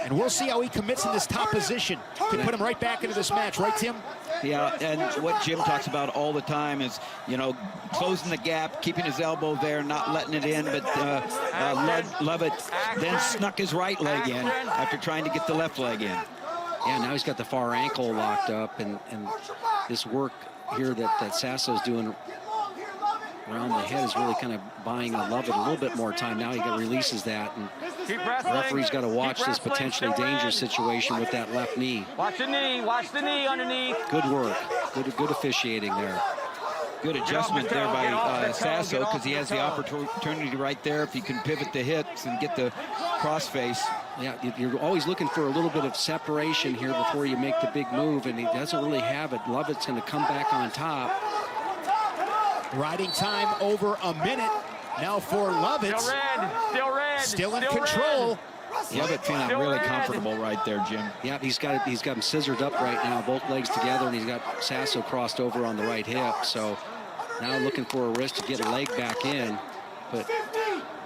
And we'll see how he commits in this top position. Could put him right back into this match, right, Tim? Yeah, and what Jim talks about all the time is, you know, closing the gap, keeping his elbow there, not letting it in, but Lovett then snuck his right leg in after trying to get the left leg in. Yeah, now he's got the far ankle locked up, and this work here that Sasso's doing around the head is really kind of buying Lovett a little bit more time. Now he releases that, and the referee's got to watch this potentially dangerous situation with that left knee. Watch the knee underneath. Good work, good officiating there. Good adjustment there by Sasso, because he has the opportunity right there if he can pivot the hips and get the crossface. Yeah, you're always looking for a little bit of separation here before you make the big move, and he doesn't really have it. Lovett's going to come back on top. Riding time over a minute now for Lovett. Still red. Still in control. Lovett feeling really comfortable right there, Jim. Yeah, he's got him scissored up right now, both legs together, and he's got Sasso crossed over on the right hip. So now looking for a wrist to get a leg back in, but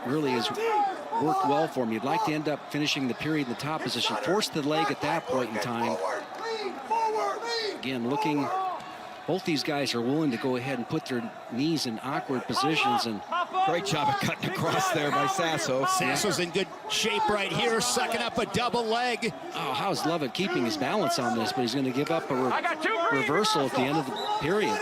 really has worked well for him. You'd like to end up finishing the period in the top position. Force the leg at that point in time. Again, looking, both these guys are willing to go ahead and put their knees in awkward positions, and great job of cutting across there by Sasso. Sasso's in good shape right here, sucking up a double leg. Oh, how's Lovett keeping his balance on this? But he's going to give up a reversal at the end of the period.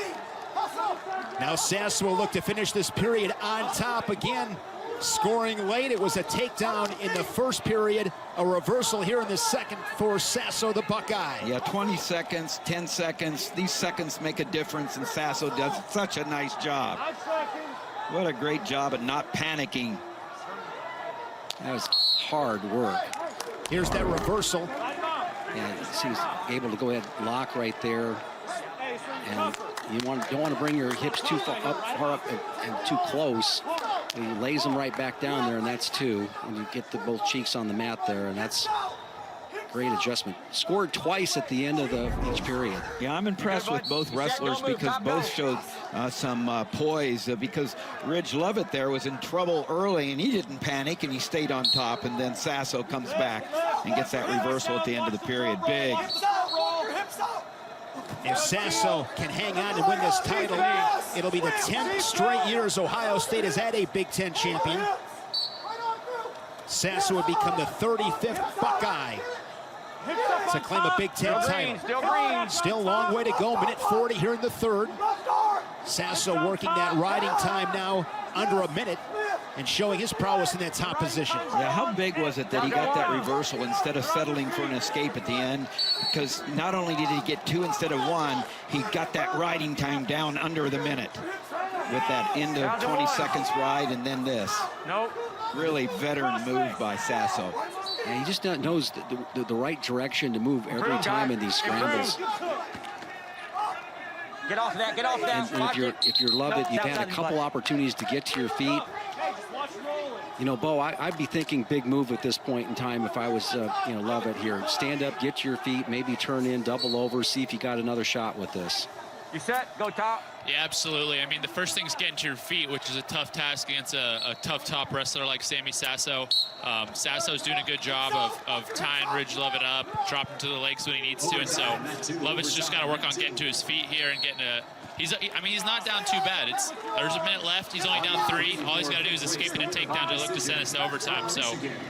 Now Sasso will look to finish this period on top again. Scoring late, it was a takedown in the first period, a reversal here in the second for Sasso the Buckeye. Yeah, 20 seconds, 10 seconds. These seconds make a difference, and Sasso does such a nice job. What a great job at not panicking. That was hard work. Here's that reversal. Yeah, he's able to go ahead and lock right there. And you don't want to bring your hips too far up and too close. He lays them right back down there, and that's two. And you get both cheeks on the mat there, and that's great adjustment. Scored twice at the end of each period. Yeah, I'm impressed with both wrestlers because both showed some poise. Because Ridge Lovett there was in trouble early, and he didn't panic, and he stayed on top. And then Sasso comes back and gets that reversal at the end of the period. Big. If Sasso can hang on and win this title, it'll be the 10th straight years Ohio State has had a Big Ten champion. Sasso would become the 35th Buckeye to claim a Big Ten title. Still a long way to go, minute 40 here in the third. Sasso working that riding time now under a minute and showing his prowess in that top position. Yeah, how big was it that he got that reversal instead of settling for an escape at the end? Because not only did he get two instead of one, he got that riding time down under the minute with that end of 20 seconds ride and then this. Really veteran move by Sasso. And he just knows the right direction to move every time in these scrambles. Get off that, get off that. And if you're Lovett, you've had a couple opportunities to get to your feet. You know, Bo, I'd be thinking big move at this point in time if I was, Lovett here. Stand up, get to your feet, maybe turn in, double over, see if you got another shot with this. You set, go top. Yeah, absolutely. I mean, the first thing is getting to your feet, which is a tough task against a tough top wrestler like Sammy Sasso. Sasso's doing a good job of tying Ridge Lovett up, dropping to the legs when he needs to, and so Lovett's just got to work on getting to his feet here and getting I mean, he's not down too bad. There's a minute left. He's only down 3. All he's got to do is escape in a takedown to look to send us to overtime. So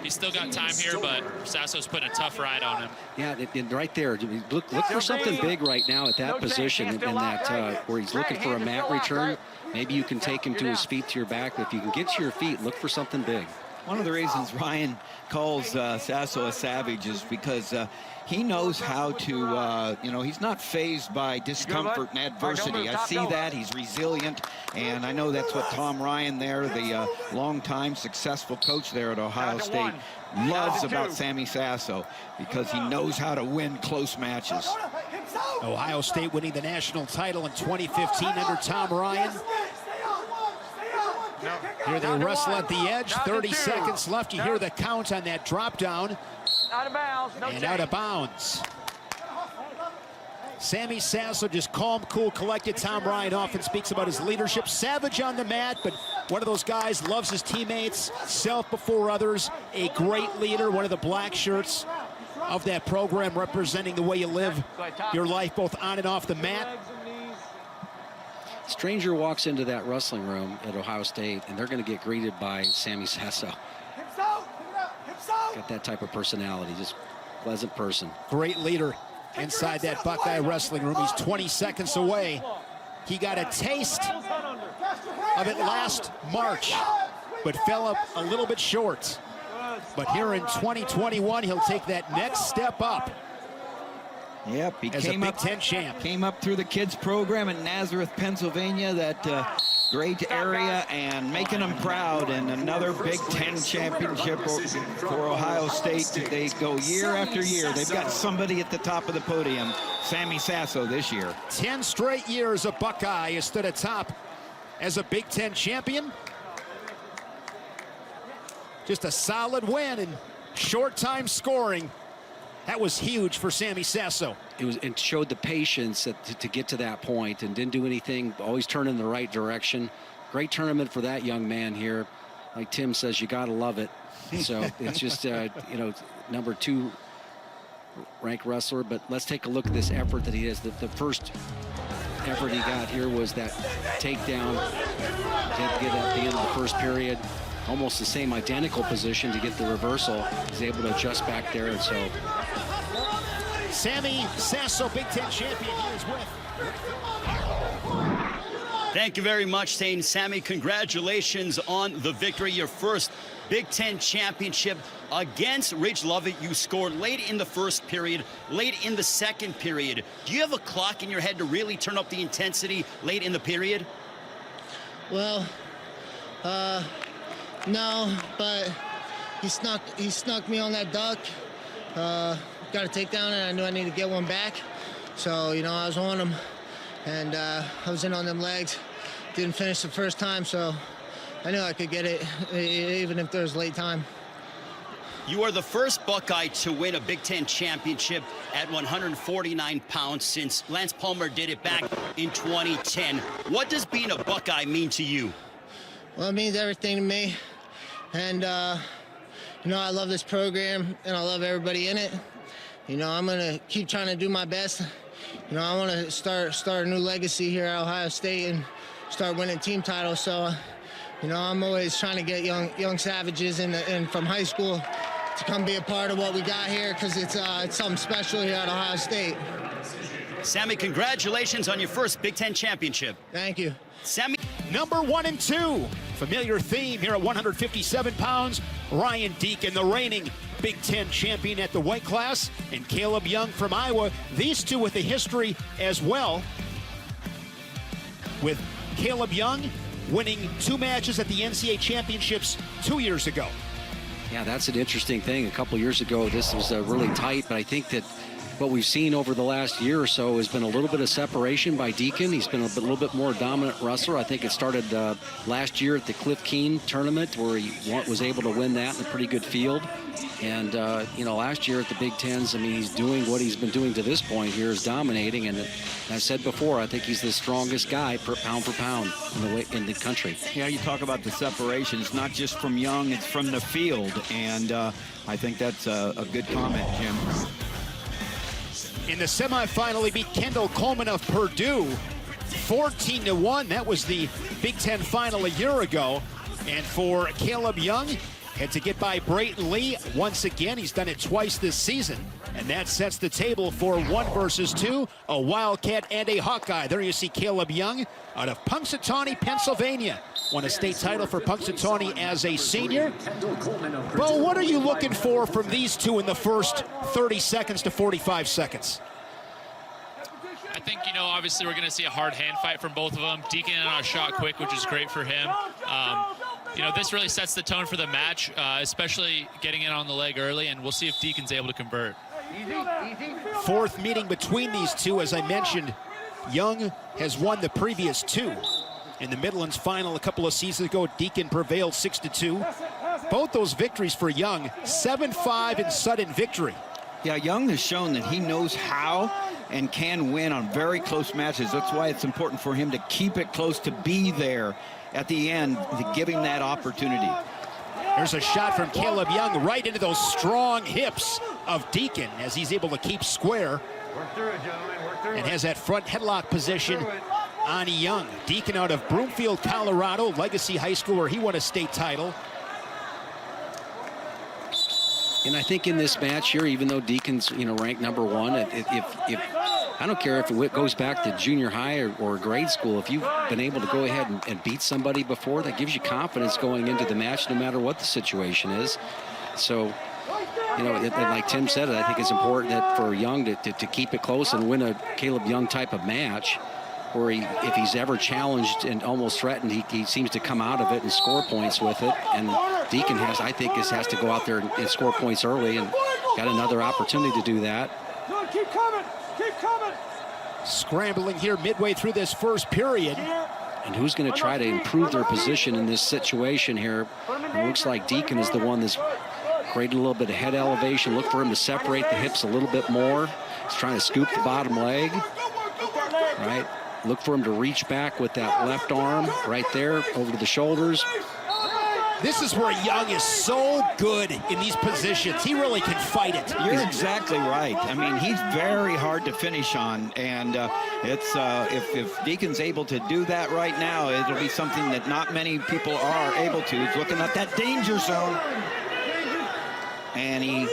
he's still got time here, but Sasso's putting a tough ride on him. Yeah, and right there, look for something big right now at that position, in that where he's looking for a mat return. Maybe you can take him to his feet, to your back. But if you can get to your feet, look for something big. One of the reasons Ryan calls Sasso a savage is because he knows how to, he's not fazed by discomfort and adversity. I see that. He's resilient. And I know that's what Tom Ryan there, the longtime successful coach there at Ohio State, loves about Sammy Sasso, because he knows how to win close matches. Ohio State winning the national title in 2015 under Tom Ryan. Here they wrestle at the edge. 30 seconds left. You hear the count on that drop down. Out of bounds. No and change. out of bounds. Sammy Sasso just calm, cool, collected. Tom Ryan often speaks about his leadership. Savage on the mat, but one of those guys, loves his teammates, self before others, a great leader, one of the black shirts of that program, representing the way you live your life both on and off the mat. Stranger walks into that wrestling room at Ohio State, and they're going to get greeted by Sammy Sasso. Got that type of personality, just pleasant person. Great leader inside that Buckeye wrestling room. He's 20 seconds away. He got a taste of it last March, but fell up a little bit short. But here in 2021, he'll take that next step up. Yep, he as came a Big up, Ten champ. Came up through the kids program in Nazareth, Pennsylvania, that great area, and making them proud. And another Big Ten championship for Ohio State. They go year after year. They've got somebody at the top of the podium, Sammy Sasso, this year. 10 straight years a Buckeye has stood atop as a Big Ten champion. Just a solid win and short time scoring. That was huge for Sammy Sasso. It showed the patience to get to that point, and didn't do anything, always turn in the right direction. Great tournament for that young man here. Like Tim says, you got to love it. So it's just, number 2 ranked wrestler. But let's take a look at this effort that he has. The first effort he got here was that takedown to get at the end of the first period. Almost the same identical position to get the reversal. He's able to adjust back there, and so. Sammy Sasso, Big Ten champion, he is with. Thank you very much, Zane. Sammy, congratulations on the victory. Your first Big Ten championship against Ridge Lovett. You scored late in the first period, late in the second period. Do you have a clock in your head to really turn up the intensity late in the period? Well, no, but he snuck me on that duck. Got a takedown, and I knew I needed to get one back. So, I was on him, and I was in on them legs. Didn't finish the first time, so I knew I could get it, even if there was late time. You are the first Buckeye to win a Big Ten championship at 149 pounds since Lance Palmer did it back in 2010. What does being a Buckeye mean to you? Well, it means everything to me. And, I love this program, and I love everybody in it. I'm going to keep trying to do my best. I want to start a new legacy here at Ohio State and start winning team titles. So, I'm always trying to get young savages in from high school to come be a part of what we got here, because it's something special here at Ohio State. Sammy, congratulations on your first Big Ten championship. Thank you. Sammy. Number 1 and 2. Familiar theme here at 157 pounds. Ryan Deakin, the reigning Big Ten champion at the weight class, and Kaleb Young from Iowa. These two with a history as well, with Kaleb Young winning 2 matches at the NCAA championships 2 years ago. Yeah, that's an interesting thing. A couple years ago, this was really tight, but I think that what we've seen over the last year or so has been a little bit of separation by Deakin. He's been a little bit more dominant wrestler. I think it started last year at the Cliff Keen tournament, where he was able to win that in a pretty good field. And, last year at the Big Tens, he's doing what he's been doing to this point here, is dominating. And I said before, I think he's the strongest guy pound for pound in the country. Yeah, you talk about the separation. It's not just from Young, it's from the field. And I think that's a good comment, Jim. In the semifinal, he beat Kendall Coleman of Purdue 14-1. That was the Big Ten final a year ago. And for Kaleb Young, had to get by Brayton Lee once again. He's done it twice this season. And that sets the table for 1 versus 2, a Wildcat and a Hawkeye. There you see Kaleb Young out of Punxsutawney, Pennsylvania. Won a state title for Punxsutawney as a senior. Well, what are you looking for from these two in the first 30 seconds to 45 seconds? I think, obviously we're going to see a hard hand fight from both of them. Deakin on a shot quick, which is great for him. This really sets the tone for the match, especially getting in on the leg early, and we'll see if Deakin's able to convert. Fourth meeting between these two. As I mentioned, Young has won the previous 2. In the Midlands final a couple of seasons ago, Deakin prevailed 6-2. Both those victories for Young, 7-5 in sudden victory. Yeah, Young has shown that he knows how and can win on very close matches. That's why it's important for him to keep it close, to be there at the end, to give him that opportunity. There's a shot from Kaleb Young right into those strong hips of Deakin as he's able to keep square. Work through it, gentlemen. Work through it. And has that front headlock position on Young. Deakin out of Broomfield, Colorado, Legacy High School, where he won a state title. And I think in this match here, even though Deakin's, ranked #1, if I don't care if it goes back to junior high or grade school, if you've been able to go ahead and beat somebody before, that gives you confidence going into the match no matter what the situation is. So, like Tim said, I think it's important that for Young to keep it close and win a Kaleb Young type of match, where if he's ever challenged and almost threatened, he seems to come out of it and score points with it. And Deakin has to go out there and score points early, and got another opportunity to do that. Keep coming. Keep coming. Scrambling here midway through this first period. And who's going to try to improve their position in this situation here? It looks like Deakin is the one that's created a little bit of head elevation. Look for him to separate the hips a little bit more. He's trying to scoop the bottom leg. Right? Look for him to reach back with that left arm right there over to the shoulders. This is where Young is so good in these positions. He really can fight it. You're exactly right. I mean, he's very hard to finish on, and if Deakin's able to do that right now, it'll be something that not many people are able to. He's looking at that danger zone, and he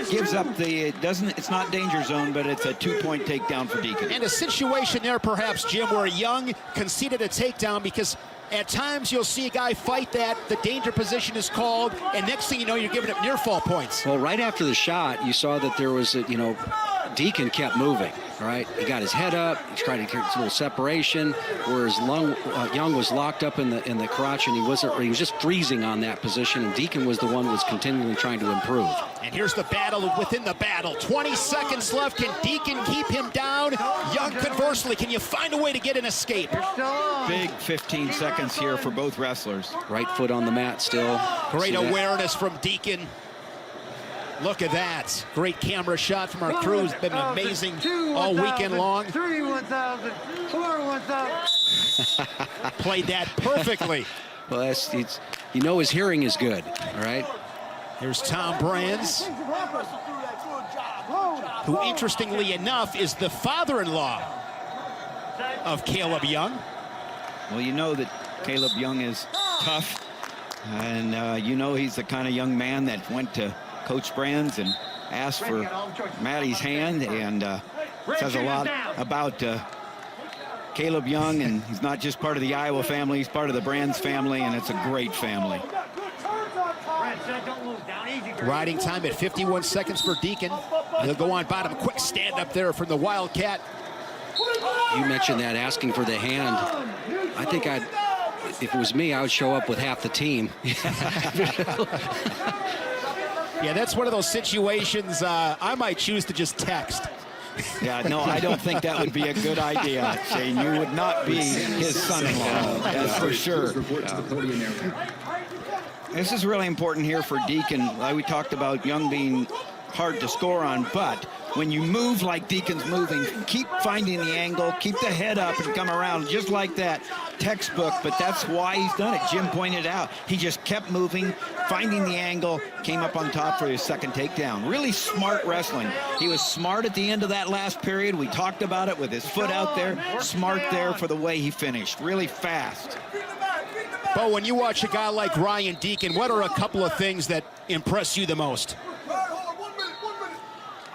gives up it's not danger zone, but it's a 2-point takedown for Deakin. And a situation there, perhaps, Jim, where Young conceded a takedown, because at times you'll see a guy fight that, the danger position is called, and next thing you know, you're giving up near fall points. Well, right after the shot, you saw that there was Deakin kept moving, right? He got his head up, he tried to get a little separation, whereas Young was locked up in the crotch, and he was just freezing on that position, and Deakin was the one who was continually trying to improve. And here's the battle within the battle. 20 seconds left. Can Deakin keep him down? Young, conversely, can you find a way to get an escape? Big 15 seconds here for both wrestlers. Right foot on the mat still. Great awareness from Deakin. Look at that. Great camera shot from our crew. It's been amazing all weekend long. 3, 1,000. 4, 1,000. Played that perfectly. Well, his hearing is good, all right? Here's Tom Brands, who, interestingly enough, is the father-in-law of Kaleb Young. Well, you know that Kaleb Young is tough, and he's the kind of young man that went to Coach Brands and asked for Maddie's hand, and says a lot about Kaleb Young, and he's not just part of the Iowa family, he's part of the Brands family, and it's a great family. Riding time at 51 seconds for Deakin. He'll go on bottom. Quick stand up there from the Wildcat. You mentioned that, asking for the hand. I think if it was me, I would show up with half the team. Yeah, that's one of those situations I might choose to just text. Yeah, no, I don't think that would be a good idea, Shane. You would not be his son-in-law, that's for sure. This is really important here for Deakin. Like we talked about Young being hard to score on, but when you move like Deacon's moving, keep finding the angle, keep the head up and come around just like that. Textbook, but that's why he's done it. Jim pointed out. He just kept moving, finding the angle, came up on top for his second takedown. Really smart wrestling. He was smart at the end of that last period. We talked about it with his foot out there. Smart there for the way he finished. Really fast. Bo, when you watch a guy like Ryan Deakin, what are a couple of things that impress you the most?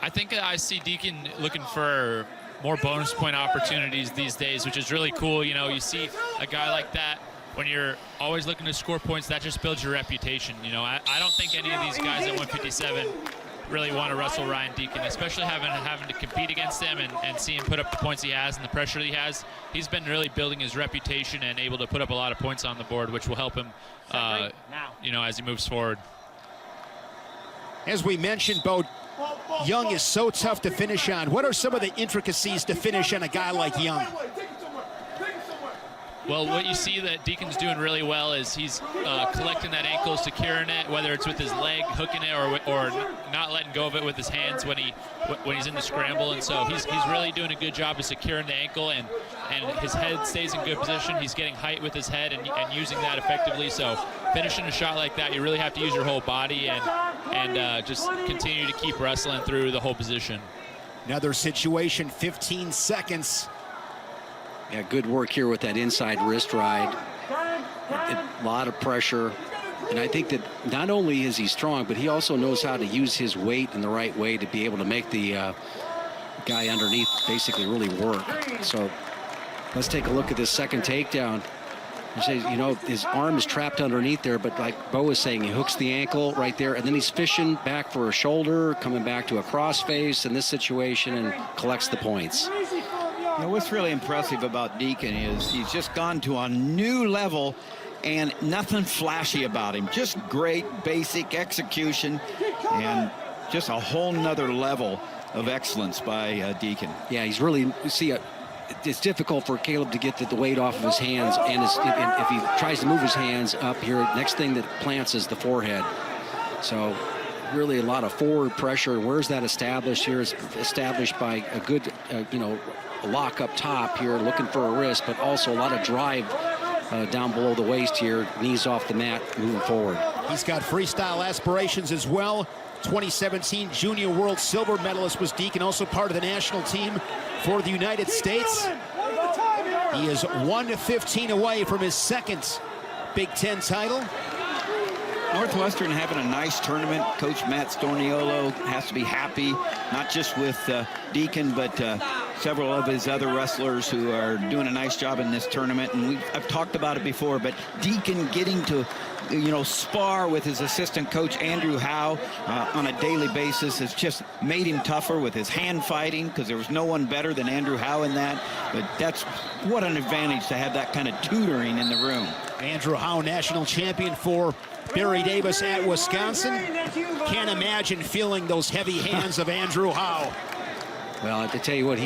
I think I see Deakin looking for more bonus point opportunities these days, which is really cool. You know, you see a guy like that, when you're always looking to score points, that just builds your reputation. You know, I don't think any of these guys at 157 really want to wrestle Ryan Deakin, especially having to compete against him and see him put up the points he has and the pressure he has. He's been really building his reputation and able to put up a lot of points on the board, which will help him, you know, as he moves forward. As we mentioned, Bo, Young is so tough to finish on. What are some of the intricacies to finish on a guy like Young? Well, what you see that Deakin's doing really well is he's collecting that ankle, securing it, whether it's with his leg, hooking it, or not letting go of it with his hands when he's in the scramble. And so he's really doing a good job of securing the ankle, and his head stays in good position. He's getting height with his head and using that effectively. So finishing a shot like that, you really have to use your whole body and just continue to keep wrestling through the whole position. Another situation, 15 seconds. Yeah, good work here with that inside wrist ride. A lot of pressure. And I think that not only is he strong, but he also knows how to use his weight in the right way to be able to make the guy underneath basically really work. So let's take a look at this second takedown. You know, his arm is trapped underneath there, but like Bo was saying, he hooks the ankle right there, and then he's fishing back for a shoulder, coming back to a crossface in this situation, and collects the points. You know, what's really impressive about Deakin is he's just gone to a new level and nothing flashy about him. Just great basic execution and just a whole nother level of excellence by Deakin. Yeah, he's really, it's difficult for Kaleb to get the weight off of his hands, and if he tries to move his hands up here, next thing that plants is the forehead. So really a lot of forward pressure. Where's that established here? It's established by a good, you know, lock up top here, looking for a wrist, but also a lot of drive down below the waist here, knees off the mat, moving forward. He's got freestyle aspirations as well. 2017 Junior World Silver medalist was Deakin, also part of the national team for the United States. He is 1-15 away from his second Big Ten title. Northwestern having a nice tournament. Coach Matt Storniolo has to be happy, not just with Deakin, but several of his other wrestlers who are doing a nice job in this tournament. And I've talked about it before, but Deakin getting to, you know, spar with his assistant coach Andrew Howe on a daily basis has just made him tougher with his hand fighting, because there was no one better than Andrew Howe in that. But that's what an advantage to have that kind of tutoring in the room. Andrew Howe, national champion for Barry Davis at Wisconsin. Can't imagine feeling those heavy hands of Andrew Howe. Well, to tell you what,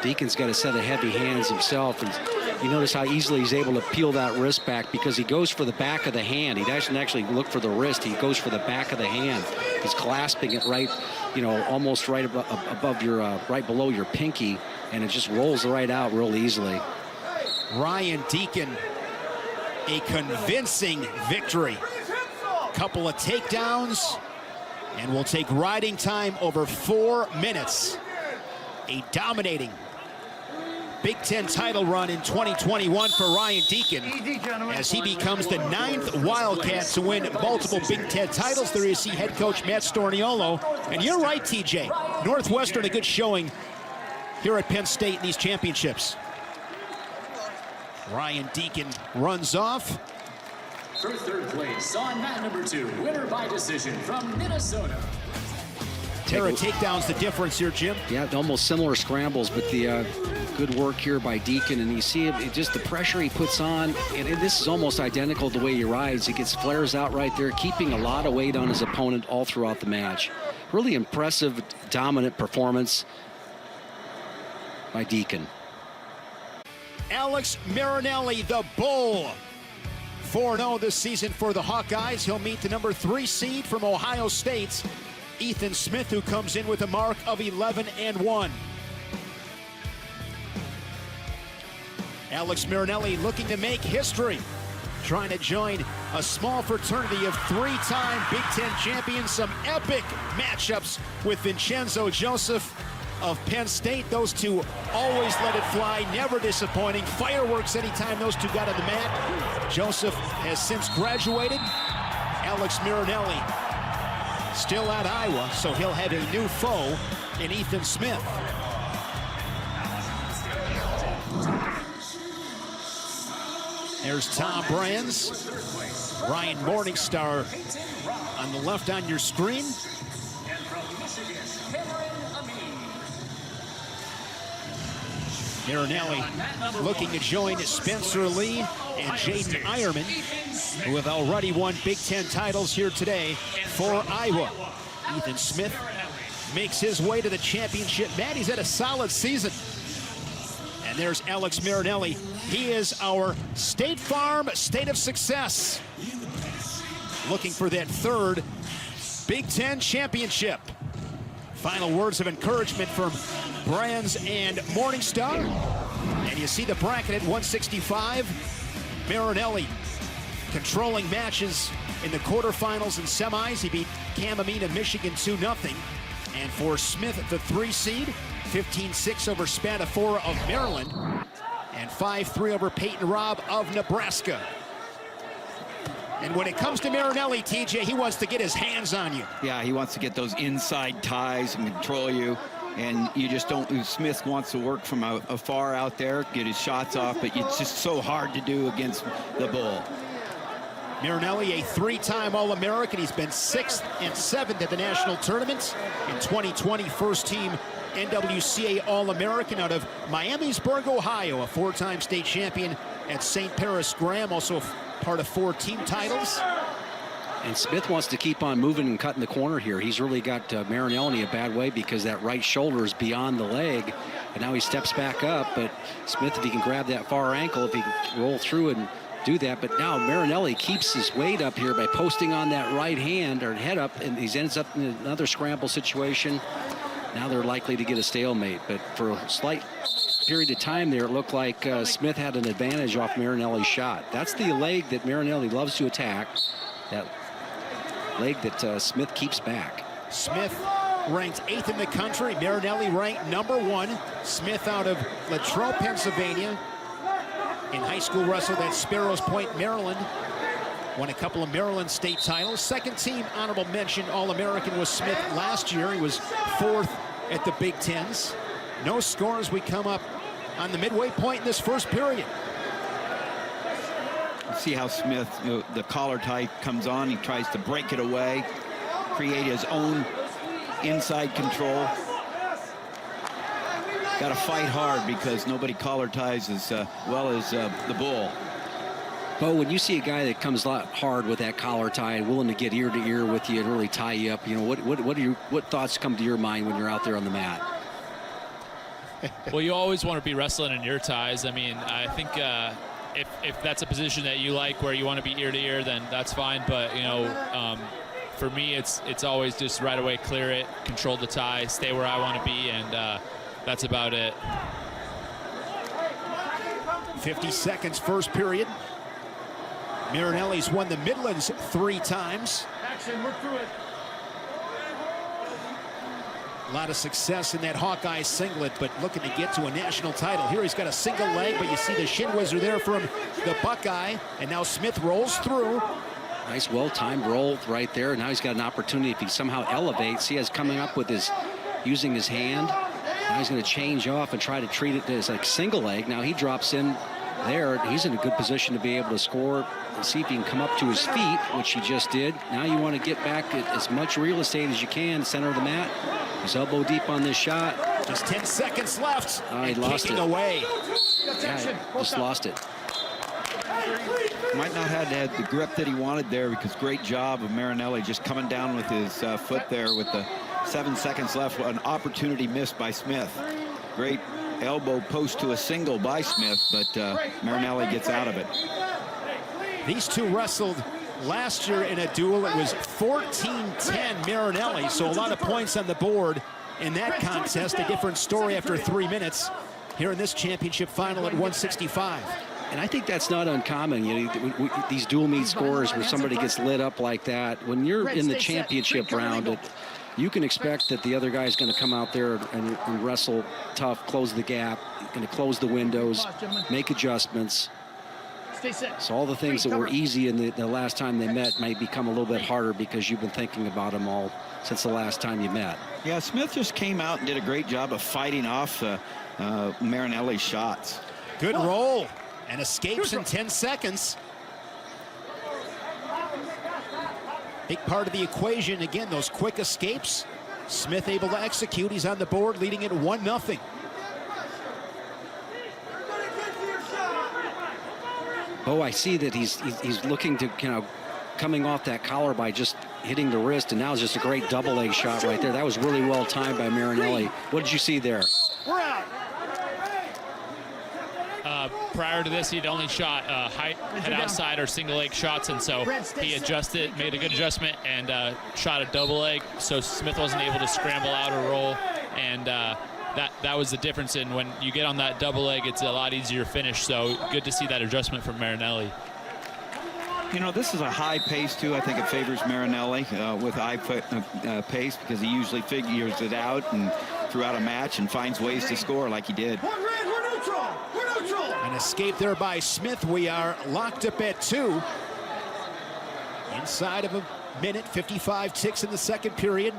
Deakin's got a set of heavy hands himself, and you notice how easily he's able to peel that wrist back, because he goes for the back of the hand. He doesn't actually look for the wrist. He goes for the back of the hand. He's clasping it right, you know, almost right above your, right below your pinky, and it just rolls right out real easily. Ryan Deakin, a convincing victory. Couple of takedowns, and we'll take riding time over 4 minutes. A dominating Big Ten title run in 2021 for Ryan Deakin, as he becomes the 9th Wildcat to win multiple Big Ten titles. There you see head coach Matt Storniolo. And you're right, TJ. Northwestern, a good showing here at Penn State in these championships. Ryan Deakin runs off. For third place on mat number 2, winner by decision from Minnesota. Tara takedowns the difference here, Jim. Yeah, almost similar scrambles, but the good work here by Deakin, and you see it, just the pressure he puts on, and this is almost identical to the way he rides. He gets flares out right there, keeping a lot of weight on his opponent all throughout the match. Really impressive, dominant performance by Deakin. Alex Marinelli, the Bull. 4-0 this season for the Hawkeyes. He'll meet the number 3 seed from Ohio State Ethan Smith, who comes in with a mark of 11-1. Alex Marinelli looking to make history, trying to join a small fraternity of three-time Big Ten champions. Some epic matchups with Vincenzo Joseph of Penn State. Those two always let it fly, never disappointing. Fireworks anytime those two got on the mat. Joseph has since graduated. Alex Marinelli still at Iowa, so he'll have a new foe in Ethan Smith. There's Tom Brands, Ryan Morningstar on the left on your screen. Marinelli looking to join Spencer Lee and Jaydin Eierman, who have already won Big Ten titles here today for Iowa. Ethan Smith makes his way to the championship. Matt, he's had a solid season. And there's Alex Marinelli. He is our State Farm State of Success, looking for that third Big Ten championship. Final words of encouragement from Brands and Morningstar. And you see the bracket at 165. Marinelli controlling matches in the quarterfinals and semis. He beat Amine of Michigan 2-0. And for Smith, the 3 seed, 15-6 over Spadafora of Maryland, and 5-3 over Peyton Robb of Nebraska. And when it comes to Marinelli, TJ, he wants to get his hands on you. Yeah, he wants to get those inside ties and control you. And you just don't, Smith wants to work from afar out there, get his shots off, but it's just so hard to do against the bull. Marinelli, a 3-time All-American. He's been 6th and 7th at the national tournament. In 2020, first team NWCA All-American out of Miamisburg, Ohio, a 4-time state champion at St. Parris Graham, also part of 4 team titles. And Smith wants to keep on moving and cutting the corner here. He's really got Marinelli in a bad way because that right shoulder is beyond the leg. And now he steps back up. But Smith, if he can grab that far ankle, if he can roll through and do that. But now Marinelli keeps his weight up here by posting on that right hand or head up, and he ends up in another scramble situation. Now they're likely to get a stalemate. But for a slight period of time there, it looked like Smith had an advantage off Marinelli's shot. That's the leg that Marinelli loves to attack. That leg that Smith keeps back. Smith ranked 8th in the country. Marinelli ranked #1. Smith out of Latrobe, Pennsylvania. In high school wrestled at Sparrows Point, Maryland. Won a couple of Maryland state titles. Second team honorable mention All-American was Smith last year. He was 4th at the Big Tens. No scores. We come up on the midway point in this first period. See how Smith, the collar tie comes on. He tries to break it away, create his own inside control. Got to fight hard because nobody collar ties as well as the bull. Bo, when you see a guy that comes hard with that collar tie and willing to get ear to ear with you and really tie you up, you know, what thoughts come to your mind when you're out there on the mat? Well, you always want to be wrestling in your ties. I mean, I think if that's a position that you like where you want to be ear to ear, then that's fine. But, you know, for me, it's always just right away clear it, control the tie, stay where I want to be, and that's about it. 50 seconds first period. Marinelli's won the Midlands 3 times. Action, work through it. A lot of success in that Hawkeye singlet, but looking to get to a national title. Here he's got a single leg, but you see the shin whizzer there from the Buckeye, and now Smith rolls through. Nice, well-timed roll right there. Now he's got an opportunity if he somehow elevates. He has coming up with his, using his hand. Now he's going to change off and try to treat it as like single leg. Now he drops in there. He's in a good position to be able to score and see if he can come up to his feet, which he just did. Now you want to get back at as much real estate as you can, center of the mat. He's elbow deep on this shot. Just 10 seconds left. He lost it. Away. Yeah, just lost it. Might not have had the grip that he wanted there because great job of Marinelli just coming down with his foot there with the 7 seconds left. An opportunity missed by Smith. Great elbow post to a single by Smith, but Marinelli gets out of it. These two wrestled last year in a duel, it was 14-10 Marinelli, so a lot of points on the board in that contest. A different story after 3 minutes here in this championship final at 165. And I think that's not uncommon. You know, these dual meet scores where somebody gets lit up like that. When you're in the championship round, you can expect that the other guy's going to come out there and wrestle tough, close the gap, going to close the windows, make adjustments. So all the things that were easy in the last time they met may become a little bit harder because you've been thinking about them all since the last time you met. Yeah, Smith just came out and did a great job of fighting off Marinelli's shots. Good roll and escapes in 10 seconds. Big part of the equation, again, those quick escapes. Smith able to execute. He's on the board, leading it 1-0. Oh, I see that he's looking to, you know, coming off that collar by just hitting the wrist, and now it's just a great double leg shot right there. That was really well timed by Marinelli. What did you see there? We're out. Prior to this, he'd only shot head outside or single leg shots, and so he adjusted, made a good adjustment, and shot a double leg. So Smith wasn't able to scramble out or roll, and that was the difference. And when you get on that double leg, it's a lot easier to finish. So good to see that adjustment from Marinelli. You know, this is a high pace, too. I think it favors Marinelli with high pace because he usually figures it out and throughout a match and finds ways to score like he did. We're neutral. We're neutral. An escape there by Smith. We are locked up at 2. Inside of a minute, 55 ticks in the second period.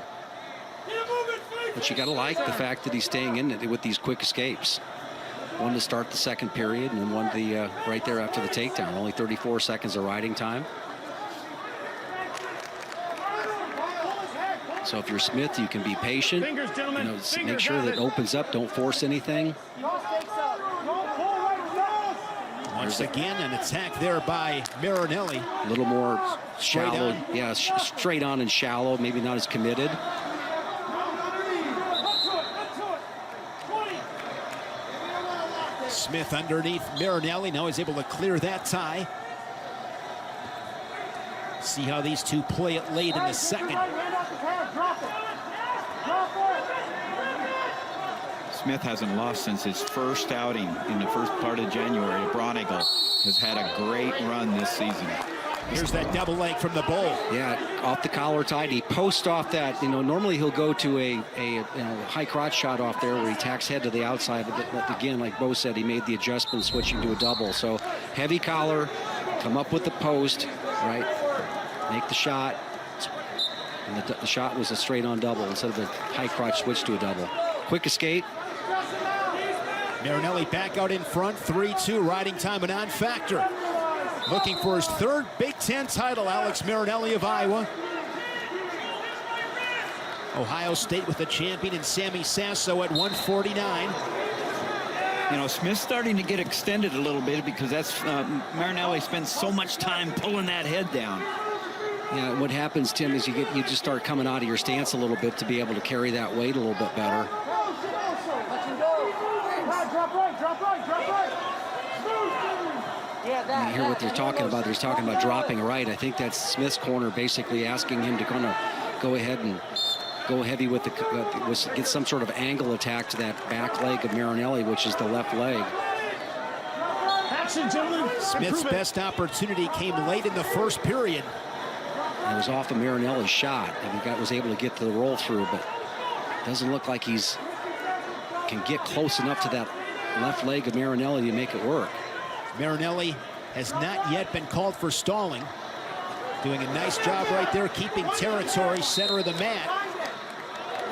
But you got to like the fact that he's staying in it with these quick escapes. One to start the second period, and then one right there after the takedown. Only 34 seconds of riding time. So if you're Smith, you can be patient. You know, make sure that it opens up. Don't force anything. Once again, an attack there by Marinelli. A little more shallow. Yeah, straight on and shallow. Maybe not as committed. Smith underneath Marinelli. Now he's able to clear that tie. See how these two play it late in the second. Smith hasn't lost since his first outing in the first part of January. Bronigal has had a great run this season. Here's that double leg from the bowl. Yeah, off the collar tied. He posts off that. You know, normally he'll go to a high crotch shot off there where he tacks head to the outside. But again, like Bo said, he made the adjustment switching to a double. So heavy collar, come up with the post, right? Make the shot. And the shot was a straight on double instead of a high crotch switch to a double. Quick escape. Marinelli back out in front, 3-2, riding time a non-factor. Looking for his third Big Ten title, Alex Marinelli of Iowa. Ohio State with the champion and Sammy Sasso at 149. You know, Smith's starting to get extended a little bit because that's Marinelli spends so much time pulling that head down. Yeah, what happens, Tim, is you just start coming out of your stance a little bit to be able to carry that weight a little bit better. You hear what they're talking about. They're talking about dropping right. I think that's Smith's corner basically asking him to kind of go ahead and go heavy with get some sort of angle attack to that back leg of Marinelli, which is the left leg. Smith's best opportunity came late in the first period. It was off of Marinelli's shot, and he was able to get to the roll through, but doesn't look like can get close enough to that left leg of Marinelli to make it work. Marinelli has not yet been called for stalling. Doing a nice job right there, keeping territory center of the mat.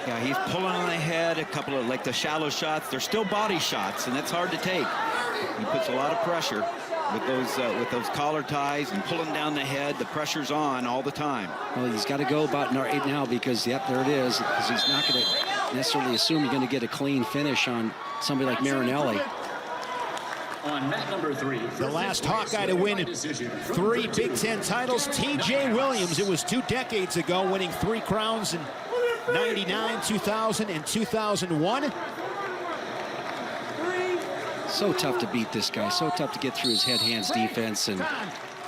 Yeah, he's pulling on the head, a couple of like the shallow shots. They're still body shots, and that's hard to take. He puts a lot of pressure with those collar ties and pulling down the head. The pressure's on all the time. Well, he's got to go about right now because, yep, there it is. Because he's not going to necessarily assume you're going to get a clean finish on somebody like Marinelli. On mat number 3, the last Hawkeye to win 3 Big Ten titles, T.J. Williams. It was 2 decades ago, winning 3 crowns in 99, 2000, and 2001. So tough to beat this guy. So tough to get through his head-hands defense. And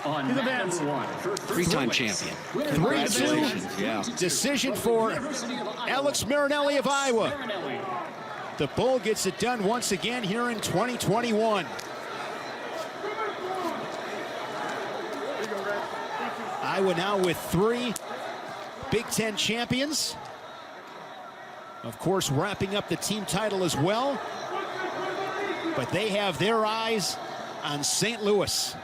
On mat number 1. Three-time champion. 3-2 Yeah. decision for Alex Marinelli of Iowa. The Bull gets it done once again here in 2021. Iowa now with 3 Big Ten champions. Of course, wrapping up the team title as well. But they have their eyes on St. Louis.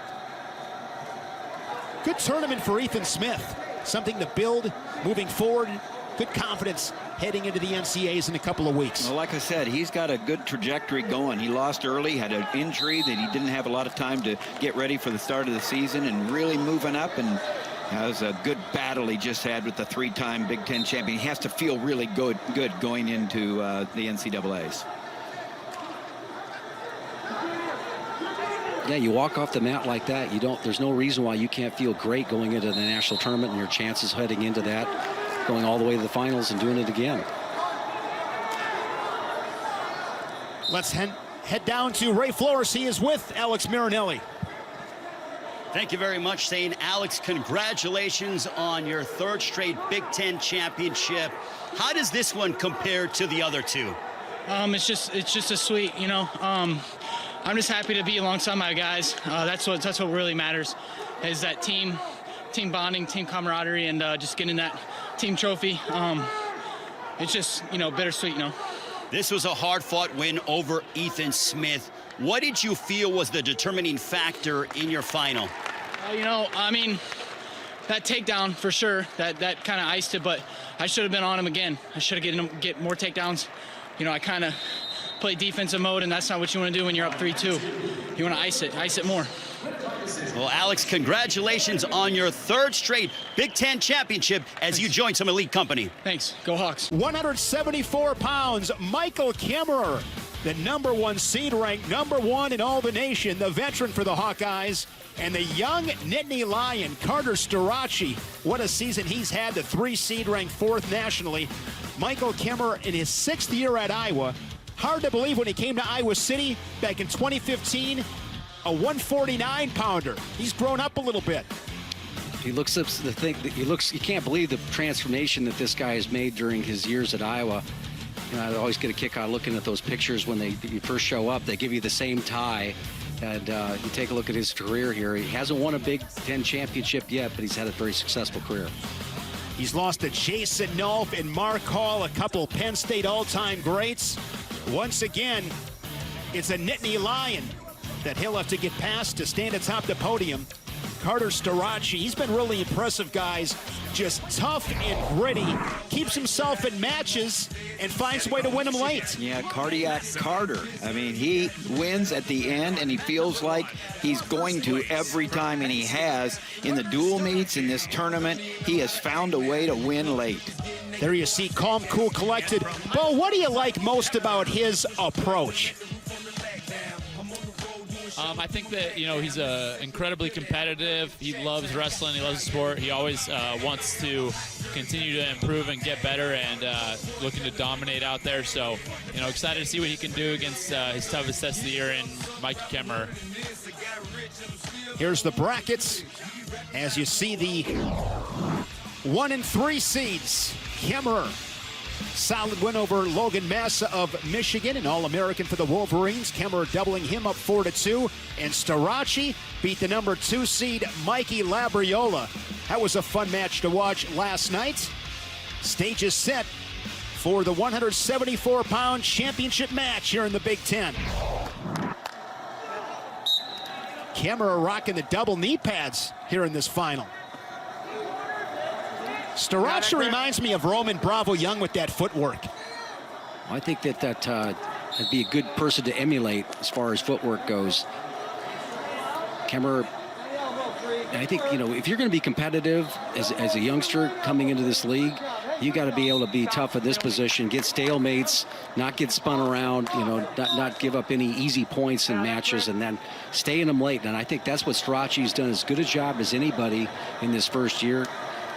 Good tournament for Ethan Smith. Something to build moving forward. Good confidence heading into the NCAAs in a couple of weeks. Well, like I said, he's got a good trajectory going. He lost early, had an injury that he didn't have a lot of time to get ready for the start of the season, and really moving up, and that was a good battle he just had with the 3-time Big Ten champion. He has to feel really good going into the NCAAs. Yeah, you walk off the mat like that, there's no reason why you can't feel great going into the national tournament, and your chances heading into that, going all the way to the finals and doing it again. Let's head down to Ray Flores. He is with Alex Marinelli. Thank you very much, Zane. Alex, congratulations on your 3rd straight Big Ten championship. How does this one compare to the other 2? It's just a sweet, I'm just happy to be alongside my guys. That's what really matters, is that team bonding, team camaraderie, and just getting that team trophy. It's just, bittersweet, This was a hard-fought win over Ethan Smith. What did you feel was the determining factor in your final? That takedown for sure, that kind of iced it, but I should have been on him again. I should have get more takedowns. I kind of played defensive mode, and that's not what you want to do when you're up 3-2. You want to ice it more. Well, Alex, congratulations on your 3rd straight Big Ten championship as you join some elite company. Thanks. Go Hawks. 174 pounds, Michael Kemerer, the #1 seed, ranked #1 in all the nation, the veteran for the Hawkeyes, and the young Nittany Lion, Carter Starocci. What a season he's had, the 3 seed, ranked 4th nationally. Michael Kemerer in his 6th year at Iowa. Hard to believe when he came to Iowa City back in 2015, a 149-pounder. He's grown up a little bit. You can't believe the transformation that this guy has made during his years at Iowa. I always get a kick out looking at those pictures when you first show up. They give you the same tie. And you take a look at his career here. He hasn't won a Big Ten championship yet, but he's had a very successful career. He's lost to Jason Nolf and Mark Hall, a couple Penn State all-time greats. Once again, it's a Nittany Lion that he'll have to get past to stand atop the podium. Carter Starocci, he's been really impressive, guys. Just tough and gritty, keeps himself in matches and finds a way to win them late. Yeah, Cardiac Carter. He wins at the end, and he feels like he's going to every time, and he has. In the dual meets in this tournament, he has found a way to win late. There you see, calm, cool, collected. Bo, what do you like most about his approach? I think that, he's incredibly competitive. He loves wrestling. He loves the sport. He always wants to continue to improve and get better, and looking to dominate out there. So, excited to see what he can do against his toughest test of the year in Mike Kemerer. Here's the brackets. As you see, the 1 and 3 seeds. Kemerer, solid win over Logan Massa of Michigan, an All-American for the Wolverines. Kemerer doubling him up 4-2. And Starocci beat the #2 seed, Mikey Labriola. That was a fun match to watch last night. Stage is set for the 174-pound championship match here in the Big Ten. Kemerer rocking the double knee pads here in this final. Starocci reminds me of Roman Bravo Young with that footwork. I think that'd be a good person to emulate as far as footwork goes. Kemerer, I think, if you're going to be competitive as a youngster coming into this league, you got to be able to be tough at this position, get stalemates, not get spun around, not give up any easy points in matches, and then stay in them late. And I think that's what Starocci's done as good a job as anybody in this first year.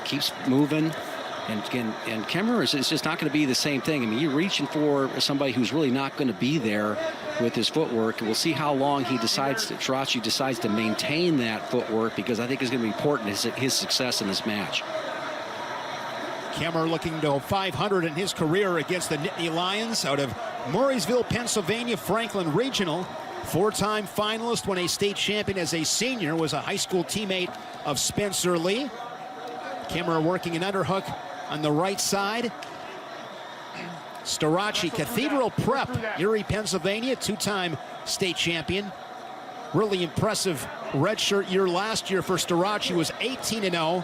Keeps moving, and Kemerer is just not going to be the same thing. You're reaching for somebody who's really not going to be there. with his footwork. We'll see how long Starocci decides to maintain that footwork, because I think it's going to be important his success in this match. Kemerer looking to go 500 in his career against the Nittany Lions out of Murraysville, Pennsylvania, Franklin Regional. Four-time finalist, when a state champion as a senior, was a high school teammate of Spencer Lee. Kemerer working an underhook on the right side. Starocci, Cathedral Prep, Erie, Pennsylvania, two-time state champion. Really impressive redshirt year last year for Starocci, was 18-0.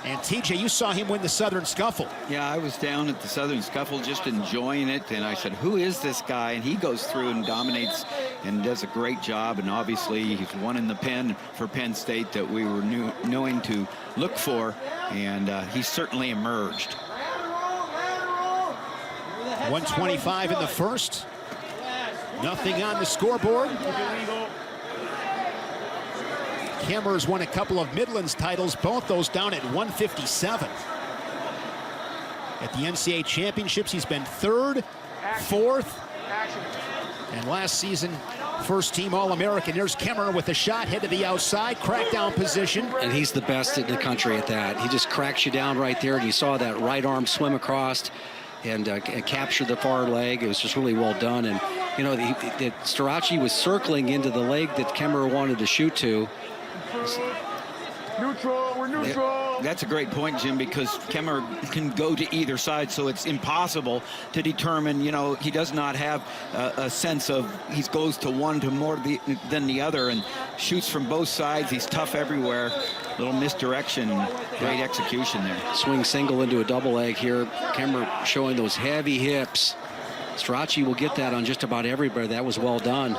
And TJ, you saw him win the Southern Scuffle. Yeah, I was down at the Southern Scuffle just enjoying it, and I said, who is this guy? And he goes through and dominates and does a great job, and obviously he's one in the Penn for Penn State that we were knowing to look for, and he certainly emerged. 125 in the first. Nothing on the scoreboard. Kemerer's won a couple of Midlands titles, both those down at 157. At the NCAA championships, he's been third, fourth, and last season, first team All-American. There's Kemerer with a shot, head to the outside, crackdown position. And he's the best in the country at that. He just cracks you down right there, and you saw that right arm swim across and capture the far leg. It was just really well done. And, you know, Starocci was circling into the leg that Kemerer wanted to shoot to. Neutral, we're neutral. That's a great point, Jim, because Kemerer can go to either side, so it's impossible to determine. You know, he does not have a sense of he goes to one to more than the other and shoots from both sides. He's tough everywhere. Little misdirection, great execution there. Swing single into a double leg here. Kemerer showing those heavy hips. Starocci will get that on just about everybody. That was well done.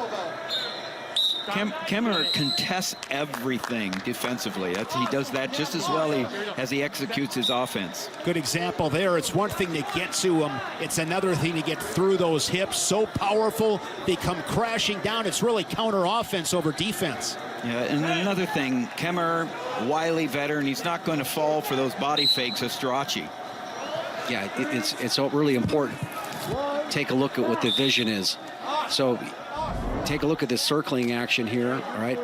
Kemerer contests everything defensively. He does that just as well as he executes his offense. Good example there. It's one thing to get to him. It's another thing to get through those hips. So powerful, they come crashing down. It's really counter offense over defense. Yeah, and another thing, Kemerer, wily veteran, he's not going to fall for those body fakes of Starocci. Yeah, it's really important. Take a look at what the vision is. So take a look at this circling action here, all right?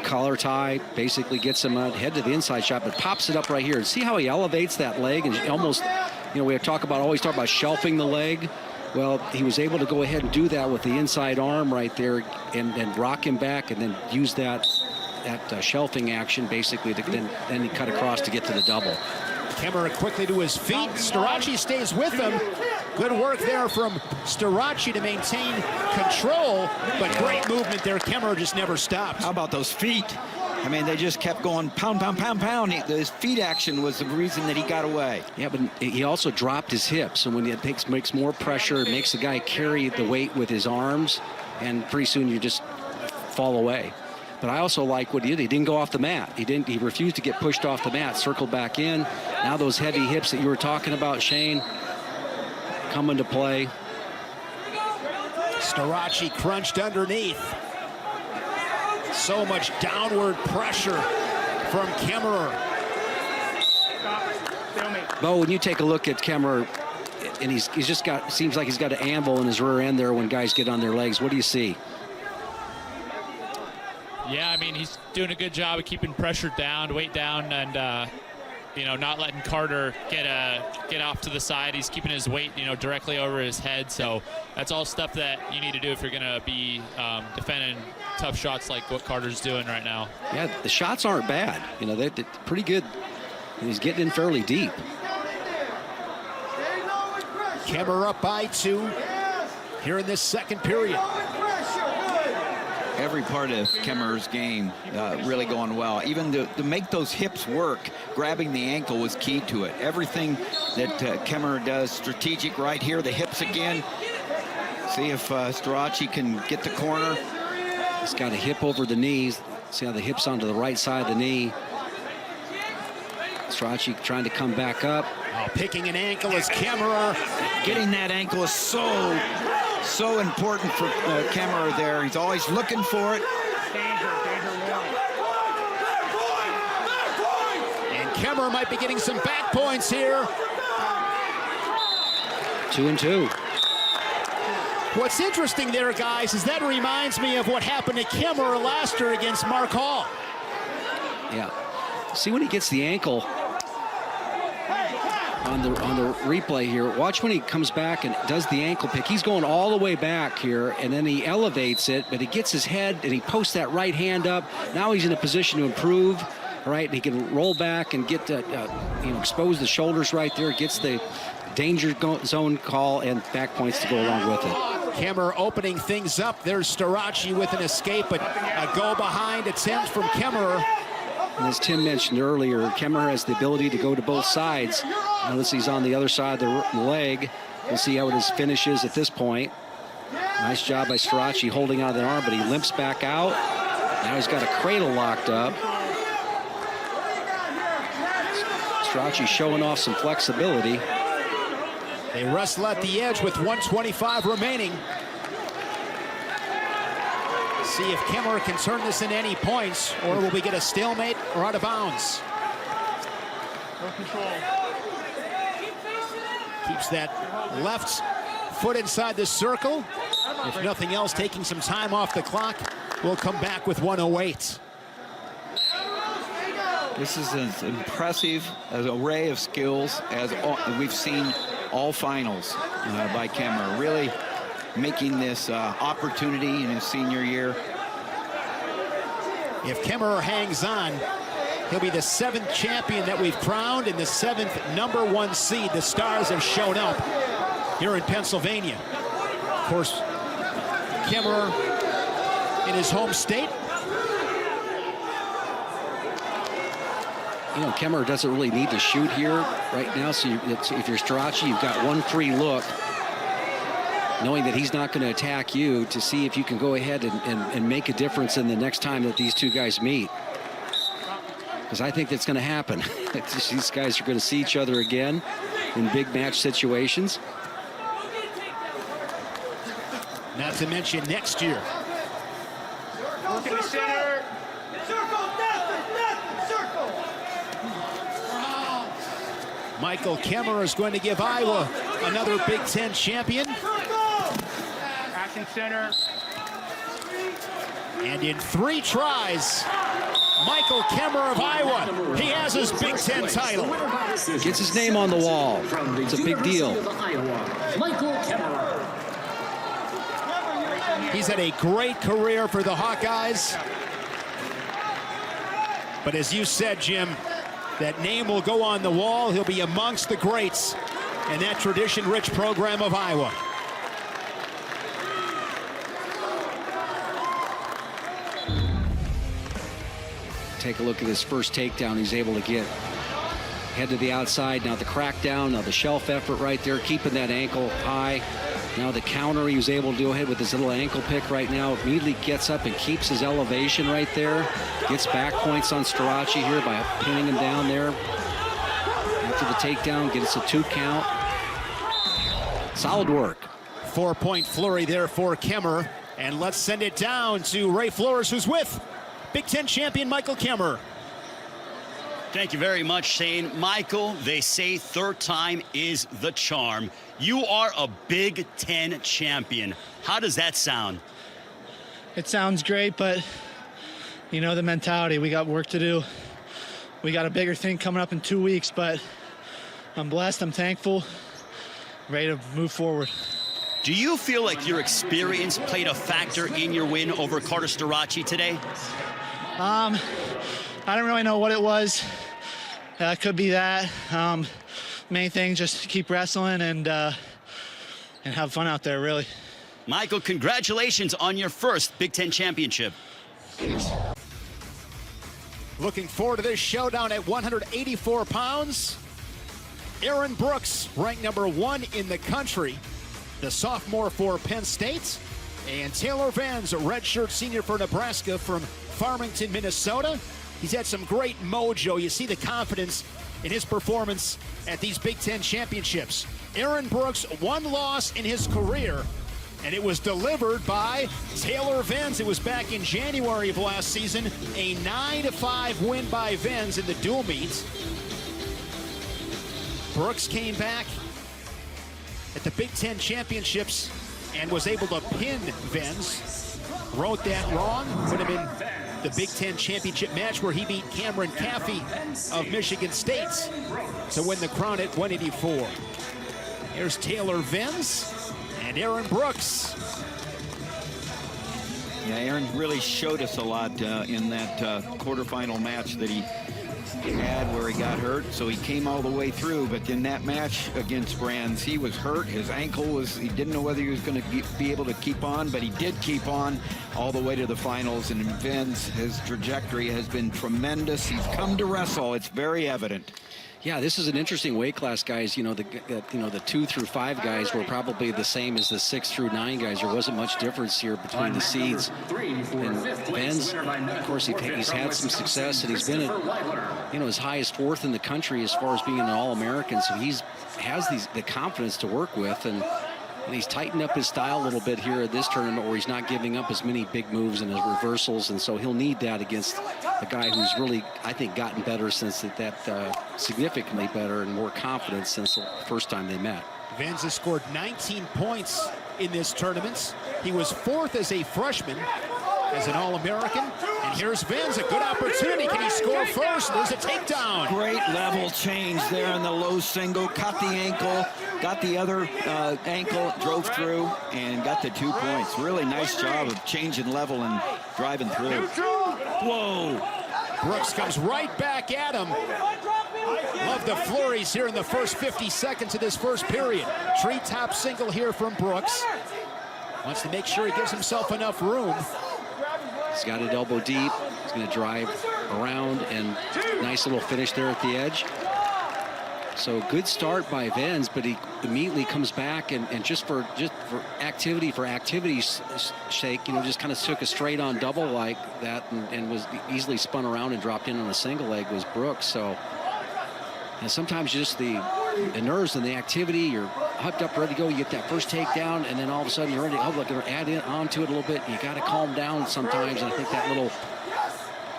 Collar tie, basically gets him out, head to the inside shot, but pops it up right here. And see how he elevates that leg and almost, you know, we always talk about shelving the leg. Well, he was able to go ahead and do that with the inside arm right there and rock him back and then use that shelving action basically to then he cut across to get to the double. Kemerer quickly to his feet. Starocci stays with him. Good work there from Starocci to maintain control, but great movement there. Kemerer just never stopped. How about those feet? I mean, they just kept going pound, pound, pound, pound. His feet action was the reason that he got away. Yeah, but he also dropped his hips, and when it makes more pressure, it makes the guy carry the weight with his arms, and pretty soon you just fall away. But I also like what he did. He didn't go off the mat. He refused to get pushed off the mat, circled back in. Now those heavy hips that you were talking about, Shane, come into play. Starocci crunched underneath. So much downward pressure from Kemerer. Bo, when you take a look at Kemerer, and he's just got, seems like he's got an anvil in his rear end there when guys get on their legs. What do you see? Yeah, I mean, he's doing a good job of keeping pressure down, weight down, and you know, not letting Carter get off to the side. He's keeping his weight, you know, directly over his head. So that's all stuff that you need to do if you're going to be defending tough shots like what Carter's doing right now. Yeah, the shots aren't bad. You know, they're pretty good. And he's getting in fairly deep. Kemerer up by 2 here in this second period. Every part of Kemerer's game really going well. Even to make those hips work, grabbing the ankle was key to it. Everything that Kemerer does, strategic right here, the hips again. See if Starocci can get the corner. He's got a hip over the knees. See how the hip's onto the right side of the knee. Starocci trying to come back up. Oh, picking an ankle is Kemerer. Getting that ankle is so important for Kemerer there. He's always looking for it. And Kemerer might be getting some back points here. 2 and 2. What's interesting there, guys, is that reminds me of what happened to Kemerer last year against Mark Hall. Yeah. See when he gets the ankle on the replay here. Watch when he comes back and does the ankle pick. He's going all the way back here, and then he elevates it, but he gets his head and he posts that right hand up. Now he's in a position to improve, right? And he can roll back and get the, expose the shoulders right there. Gets the danger zone call and back points to go along with it. Kemerer opening things up. There's Starocci with an escape, but a go behind attempt from Kemerer. And as Tim mentioned earlier, Kemerer has the ability to go to both sides. Notice he's on the other side of the leg. We'll see how his finish is at this point. Nice job by Starocci holding out of the arm, but he limps back out. Now he's got a cradle locked up. Starocci showing off some flexibility. They wrestle at the edge with 1:25 remaining. See if Kemerer can turn this into any points, or will we get a stalemate or out of bounds? No control. Keeps that left foot inside the circle. If nothing else, taking some time off the clock. We'll come back with 1:08. This is as impressive an array of skills as we've seen all finals by Kemerer. Really making this opportunity in his senior year. If Kemerer hangs on, he'll be the 7th champion that we've crowned and the 7th #1 seed. The Stars have shown up here in Pennsylvania. Of course, Kemerer in his home state. You know, Kemerer doesn't really need to shoot here right now. So if you're Starocci, you've got one free look, knowing that he's not going to attack you, to see if you can go ahead and make a difference in the next time that these two guys meet. Because I think that's going to happen. These guys are going to see each other again in big match situations. Not to mention next year. Look at the center. Circle, Devin, circle. Michael Kemerer is going to give Iowa another Big Ten champion. Action center. And in 3 tries, Michael Kemerer of Iowa, he has his Big Ten title. Gets his name on the wall. It's a big deal. Michael Kemerer. He's had a great career for the Hawkeyes. But as you said, Jim, that name will go on the wall. He'll be amongst the greats in that tradition-rich program of Iowa. Take a look at his first takedown. He's able to get head to the outside. Now the crackdown, now the shelf effort right there, keeping that ankle high. Now the counter, he was able to go ahead with his little ankle pick right now. Immediately gets up and keeps his elevation right there. Gets back points on Starocci here by pinning him down there. After the takedown, gets a 2 count. Solid work. 4-point flurry there for Kemerer. And let's send it down to Ray Flores, who's with Big Ten champion Michael Kemerer. Thank you very much, Shane. Michael, they say 3rd time is the charm. You are a Big Ten champion. How does that sound? It sounds great, but you know the mentality. We got work to do. We got a bigger thing coming up in 2 weeks, but I'm blessed, I'm thankful, ready to move forward. Do you feel like your experience played a factor in your win over Carter Starocci today? I don't really know what it was. Could be that. Main thing, just keep wrestling and have fun out there, really. Michael, congratulations on your first Big Ten championship. Looking forward to this showdown at 184 pounds. Aaron Brooks, ranked #1 in the country, the sophomore for Penn State. And Taylor Vans, a redshirt senior for Nebraska from Farmington, Minnesota. He's had some great mojo. You see the confidence in his performance at these Big Ten championships. Aaron Brooks, 1 loss in his career, and it was delivered by Taylor Vans. It was back in January of last season, a 9-5 win by Vans in the dual meet. Brooks came back at the Big Ten championships and was able to pin Benz. Wrote that wrong. Would have been the Big Ten championship match where he beat Cameron Caffey of Michigan State to win the crown at 184. Here's Taylor Benz and Aaron Brooks. Yeah, Aaron really showed us a lot in that quarterfinal match that he had where he got hurt, so he came all the way through. But in that match against Brands, he was hurt. His ankle was, he didn't know whether he was going to be able to keep on, but he did keep on all the way to the finals. And in Benz, his trajectory has been tremendous. He's come to wrestle. It's very evident. Yeah, this is an interesting weight class, guys. You know, the 2 through 5 guys were probably the same as the 6 through 9 guys. There wasn't much difference here between the seeds. And Benz, of course, he's had some success, and he's been at, as high as 4th in the country as far as being an All-American. So has the confidence to work with, and he's tightened up his style a little bit here at this tournament, where he's not giving up as many big moves and his reversals, and so he'll need that against a guy who's really, I think, gotten better since significantly better and more confident since the first time they met. Benz has scored 19 points in this tournament. He was 4th as a freshman as an All-American. And here's Benz, a good opportunity. Can he score first? There's a takedown. Great level change there in the low single. Caught the ankle, got the other ankle, drove through, and got the 2 points. Really nice job of changing level and driving through. Whoa. Brooks comes right back at him. Love the flurries here in the first 50 seconds of this first period. Treetop single here from Brooks. Wants to make sure he gives himself enough room. He's got it elbow deep. He's going to drive around, and nice little finish there at the edge. So good start by Benz, but he immediately comes back and just for activity's sake, just kind of took a straight on double like that and was easily spun around and dropped in on a single leg was Brooks. So, and sometimes just the nerves and the activity, you're hyped up, ready to go, you get that first takedown, and then all of a sudden you're ready to add onto it a little bit. You got to calm down sometimes, and I think that little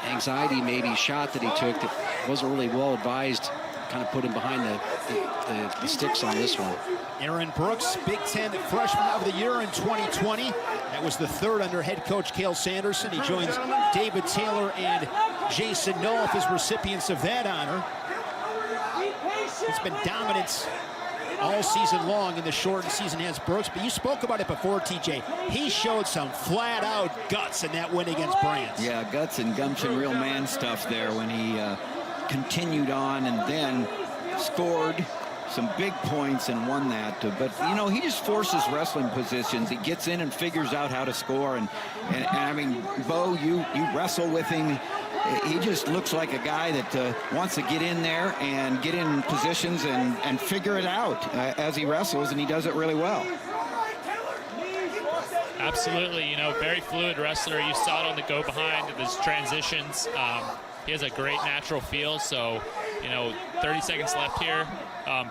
anxiety maybe shot that he took that wasn't really well advised kind of put him behind the sticks on this one. Aaron Brooks, Big Ten Freshman of the Year in 2020. That was the 3rd under head coach Cale Sanderson. He joins David Taylor and Jason Nolf as recipients of that honor. It's been dominant all season long in the shortened season has Brooks, but you spoke about it before, TJ. He showed some flat-out guts in that win against Brands. Yeah, guts and gumption, real man stuff there when he continued on and then scored some big points and won that. But, he just forces wrestling positions. He gets in and figures out how to score. And I mean, Bo, you wrestle with him. He just looks like a guy that wants to get in there and get in positions and figure it out as he wrestles, and he does it really well. Absolutely, very fluid wrestler. You saw it on the go behind of his transitions. He has a great natural feel, so, 30 seconds left here.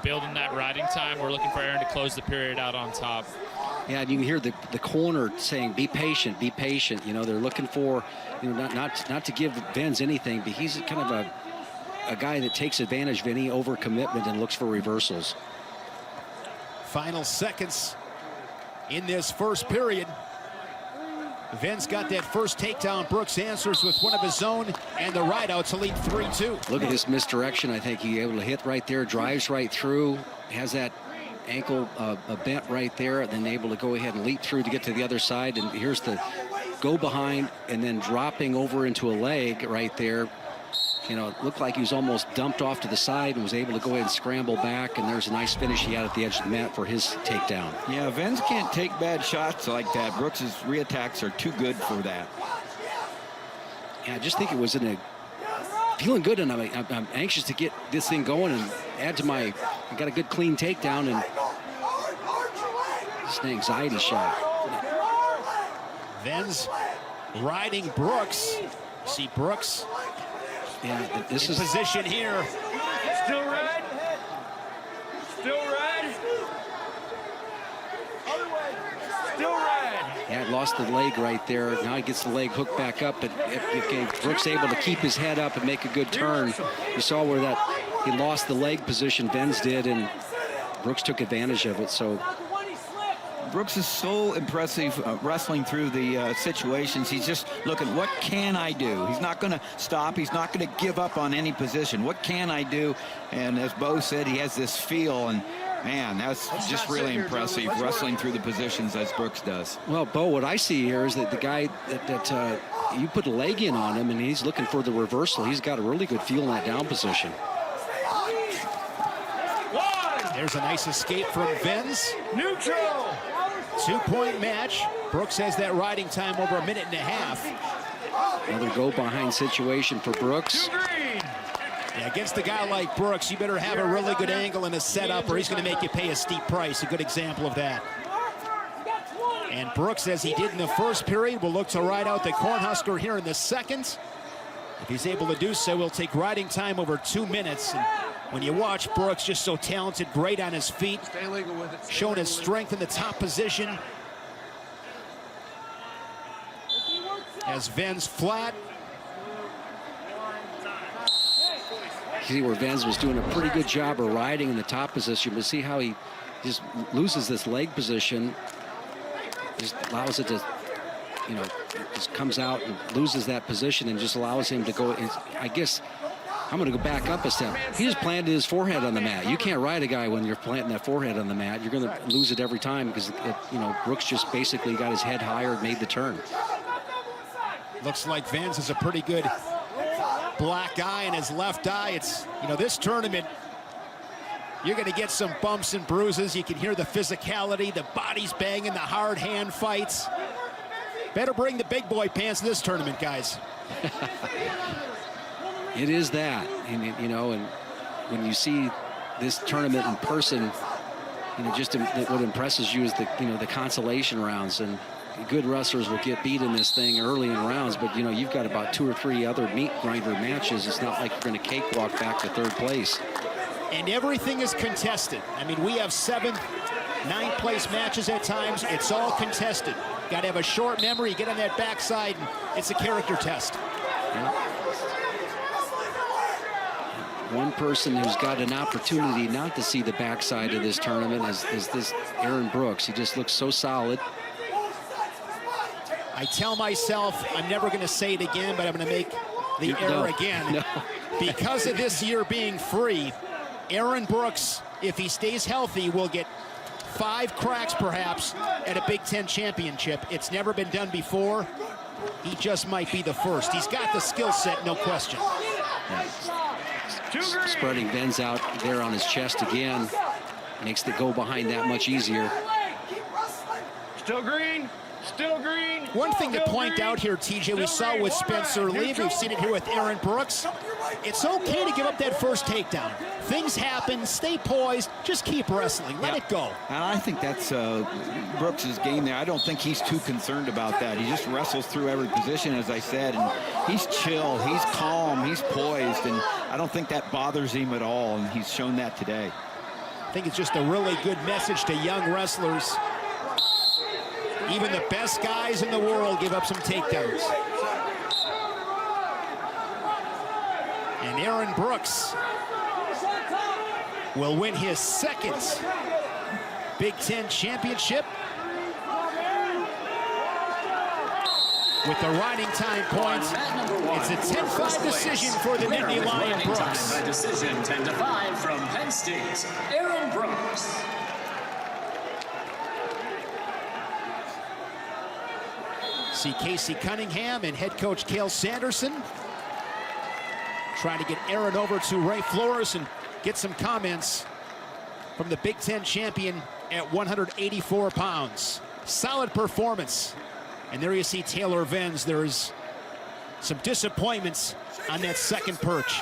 Building that riding time. We're looking for Aaron to close the period out on top. Yeah, and you can hear the corner saying, be patient, be patient. They're looking for, not to give Benz anything, but he's kind of a guy that takes advantage of any overcommitment and looks for reversals. Final seconds in this first period. Benz got that first takedown. Brooks answers with one of his own and the ride out to lead 3-2. Look at this misdirection. I think he able to hit right there, drives right through, has that ankle bent right there, and then able to go ahead and leap through to get to the other side. And here's the go behind and then dropping over into a leg right there. It looked like he was almost dumped off to the side and was able to go ahead and scramble back, and there's a nice finish he had at the edge of the mat for his takedown. Yeah, Benz can't take bad shots like that. Brooks's reattacks are too good for that. Yeah, I just think it was feeling good, and I'm anxious to get this thing going and add to I got a good clean takedown and just an anxiety shot. Benz riding Brooks. See Brooks. Yeah, this is position here. Still red. Still red. Still red. Yeah, lost the leg right there. Now he gets the leg hooked back up, but if Brooks able to keep his head up and make a good turn. You saw where he lost the leg position, Benz did, and Brooks took advantage of it. So Brooks is so impressive wrestling through the situations. He's just looking, what can I do? He's not going to stop. He's not going to give up on any position. What can I do? And as Bo said, he has this feel, and man, that's just really impressive, wrestling through the positions as Brooks does. Well, Bo, what I see here is that the guy that you put a leg in on him, and he's looking for the reversal. He's got a really good feel in that down position. There's a nice escape from Benz. Neutral. 2-point match. Brooks has that riding time over 1.5 minutes. Another go-behind situation for Brooks. Yeah, against a guy like Brooks, you better have a really good angle in a setup or he's going to make you pay a steep price. A good example of that. And Brooks, as he did in the first period, will look to ride out the Cornhusker here in the second. If he's able to do so, he'll take riding time over 2 minutes. And when you watch Brooks, just so talented, great on his feet, showing his strength in the top position. As Benz flat. You see where Benz was doing a pretty good job of riding in the top position, but see how he just loses this leg position. Just allows it to, you know, just comes out and loses that position and just allows him to go. I guess I'm going to go back up a step. He just planted his forehead on the mat. You can't ride a guy when you're planting that forehead on the mat. You're going to lose it every time because, you know, Brooks just basically got his head higher and made the turn. Looks like Benz is a pretty good black eye in his left eye. It's, you know, this tournament, you're going to get some bumps and bruises. You can hear the physicality, the bodies banging, the hard hand fights. Better bring the big boy pants to this tournament, guys. It is that, and, you know, and when you see this tournament in person, you know, just what impresses you is the, you know, the consolation rounds, and good wrestlers will get beat in this thing early in rounds, but you know, you've got about 2 or 3 other meat grinder matches. It's not like you're going to cakewalk back to 3rd place. And everything is contested. I mean, we have 7th, 9th place matches at times. It's all contested. Got to have a short memory, get on that backside, and it's a character test. Yeah. One person who's got an opportunity not to see the backside of this tournament is this Aaron Brooks. He just looks so solid. I tell myself I'm never going to say it again, but I'm going to make the error again. No. Because of this year being free, Aaron Brooks, if he stays healthy, will get 5 cracks perhaps at a Big Ten championship. It's never been done before. He just might be the first. He's got the skill set, no question. Yeah. Spreading Benz out there on his chest again makes the go behind that much easier. Still green. Still green. One thing to point out here, TJ, we saw with Spencer Lee, we've seen it here with Aaron Brooks. It's okay to give up that first takedown. Things happen, stay poised, just keep wrestling, let it go. And I think that's Brooks' game there. I don't think he's too concerned about that. He just wrestles through every position, as I said, and he's chill, he's calm, he's poised, and I don't think that bothers him at all, and he's shown that today. I think it's just a really good message to young wrestlers. Even the best guys in the world give up some takedowns. And Aaron Brooks will win his 2nd Big Ten championship with the riding time points. It's a 10-5 decision for the Nittany Lion Brooks. By decision, 10-5 from Penn State, Aaron Brooks. See Casey Cunningham and head coach Cale Sanderson trying to get Aaron over to Ray Flores and get some comments from the Big Ten champion at 184 pounds. Solid performance. And there you see Taylor Benz. There's some disappointments on that 2nd perch.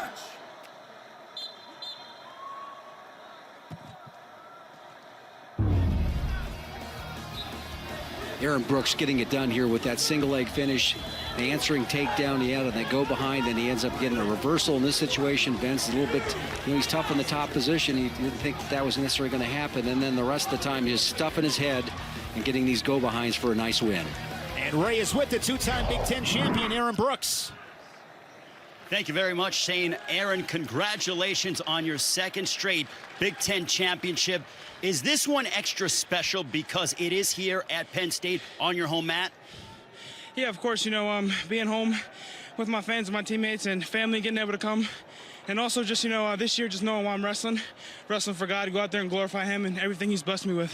Aaron Brooks getting it done here with that single leg finish, the answering takedown he had on that go behind, and he ends up getting a reversal in this situation. Benz is a little bit, you know, he's tough in the top position. He didn't think that was necessarily going to happen, and then the rest of the time he's stuffing his head and getting these go behinds for a nice win. And Ray is with the 2-time Big Ten champion, Aaron Brooks. Thank you very much, Shane. Aaron, congratulations on your second straight Big Ten championship. Is this one extra special because it is here at Penn State on your home mat? Yeah, of course, you know, being home with my fans, my teammates, and family, getting able to come. And also just, you know, this year, just knowing why I'm wrestling for God, to go out there and glorify him and everything he's blessed me with.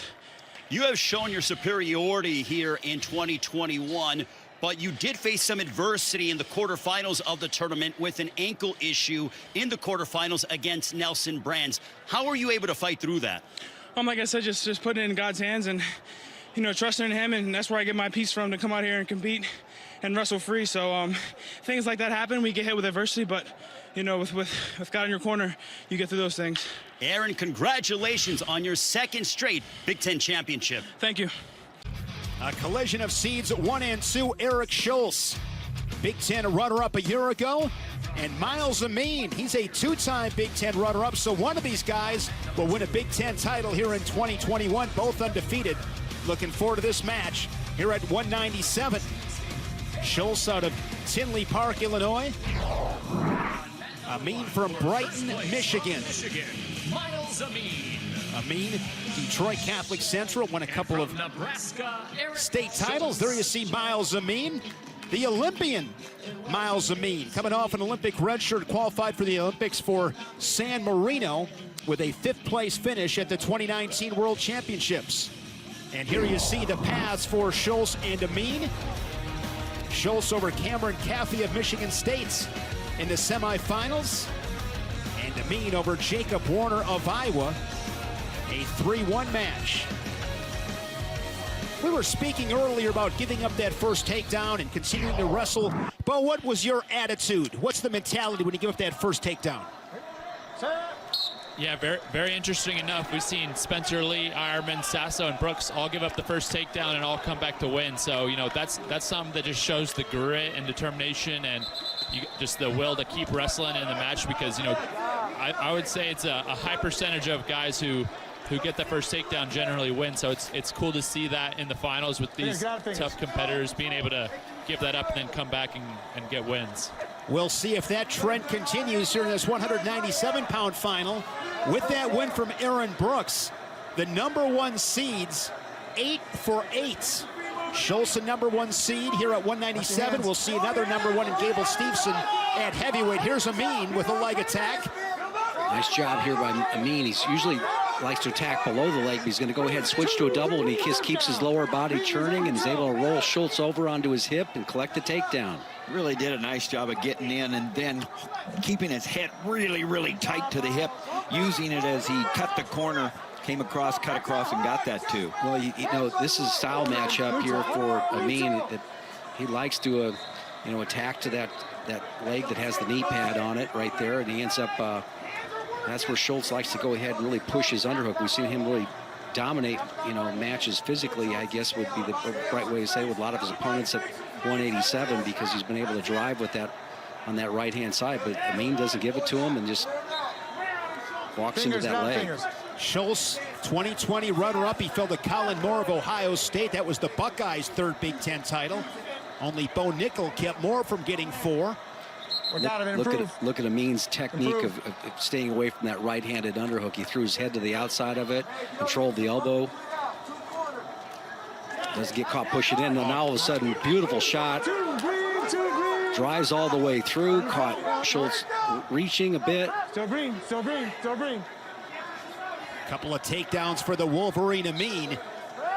You have shown your superiority here in 2021, but you did face some adversity in the quarterfinals of the tournament with an ankle issue in the quarterfinals against Nelson Brands. How were you able to fight through that? Like I said, just putting it in God's hands and, you know, trusting in him, and that's where I get my peace from, to come out here and compete and wrestle free. So things like that happen. We get hit with adversity, but, you know, with God in your corner, you get through those things. Aaron, congratulations on your second straight Big Ten championship. Thank you. A collision of seeds 1 and 2. Eric Schultz, Big Ten runner-up a year ago, and Myles Amine. He's a 2-time Big Ten runner-up, so one of these guys will win a Big Ten title here in 2021, both undefeated. Looking forward to this match here at 197. Schultz out of Tinley Park, Illinois. Amine from Brighton, Michigan. Myles Amine. Amine, Detroit Catholic Central, won a couple of Nebraska. state titles. There you see Myles Amine, the Olympian Myles Amine, coming off an Olympic red shirt, qualified for the Olympics for San Marino with a 5th place finish at the 2019 World Championships. And here you see the paths for Schultz and Amine. Schultz over Cameron Caffey of Michigan State in the semifinals, and Amine over Jacob Warner of Iowa, a 3-1 match. We were speaking earlier about giving up that first takedown and continuing to wrestle, but what was your attitude? What's the mentality when you give up that first takedown? Yeah, very interesting enough. We've seen Spencer Lee, Eierman, Sasso, and Brooks all give up the first takedown and all come back to win. So, you know, that's something that just shows the grit and determination and just the will to keep wrestling in the match, because, you know, I would say it's a high percentage of guys who get the first takedown generally win. So it's cool to see that in the finals with these tough competitors being able to give that up and then come back and get wins. We'll see if that trend continues here in this 197-pound final. With that win from Aaron Brooks, the #1 seeds 8 for 8. Schultz, a #1 seed here at 197. We'll see another #1 in Gable Stevenson at heavyweight. Here's Amine with a leg attack. Nice job here by Amine. He's usually likes to attack below the leg, but he's going to go ahead and switch to a double, and he just keeps his lower body churning and is able to roll Schultz over onto his hip and collect the takedown. Really did a nice job of getting in and then keeping his head really, really tight to the hip, using it as he cut the corner, came across, cut across, and got that too. Well, you know, this is a style matchup here for Amine. That he likes to, you know, attack to that leg that has the knee pad on it right there, and he ends up. That's where Schultz likes to go ahead and really push his underhook. We've seen him really dominate, you know, matches physically, I guess would be the right way to say, with a lot of his opponents at 187, because he's been able to drive with that on that right-hand side. But Amine doesn't give it to him and just walks into that leg. Schultz, 2020 runner-up. He fell to Colin Moore of Ohio State. That was the Buckeyes' 3rd Big Ten title. Only Bo Nickel kept Moore from getting 4. Look at Amine's technique of staying away from that right-handed underhook. He threw his head to the outside of it, controlled the elbow. Doesn't get caught pushing in, and now all of a sudden, beautiful shot. Drives all the way through, caught Schultz reaching a bit. Still green. Couple of takedowns for the Wolverine Amine.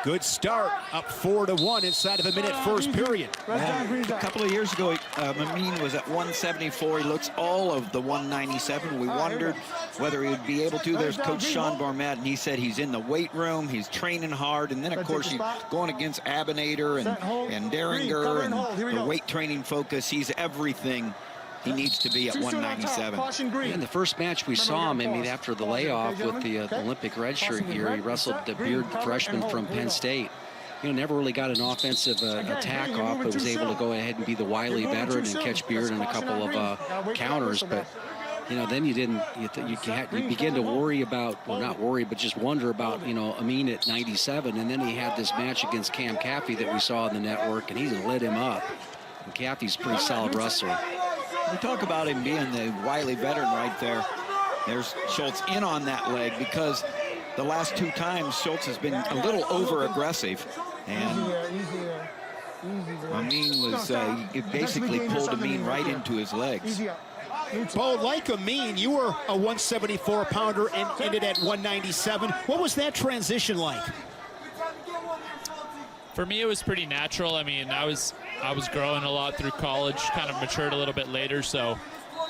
Good start, up 4-1 inside of a minute first period. A couple of years ago, Amine was at 174. He looks all of the 197. We wondered whether he would be able to. There's Coach Sean Barnett, and he said he's in the weight room, he's training hard, and then, of course, he's going against Abinator and Derringer and the weight training focus. He's everything he needs to be at 197. In the first match we saw him, I mean, after the layoff with the Olympic red shirt year, he wrestled the beard freshman from Penn State. You know, never really got an offensive attack off, but was able to go ahead and be the wily veteran and catch Beard in a couple of counters. But, you know, then you begin to worry about, well, not worry, but just wonder about, you know, Amine at 97. And then he had this match against Cam Caffey that we saw on the network, and he's lit him up. And Caffey's a pretty solid wrestler. We talk about him being the wily veteran right there. There's Schultz in on that leg because the last 2 times Schultz has been a little over-aggressive. And Amine was, he basically pulled Amine right into his legs. Bo, like Amine, you were a 174-pounder and ended at 197. What was that transition like? For me, it was pretty natural. I mean, I was growing a lot through college, kind of matured a little bit later. So,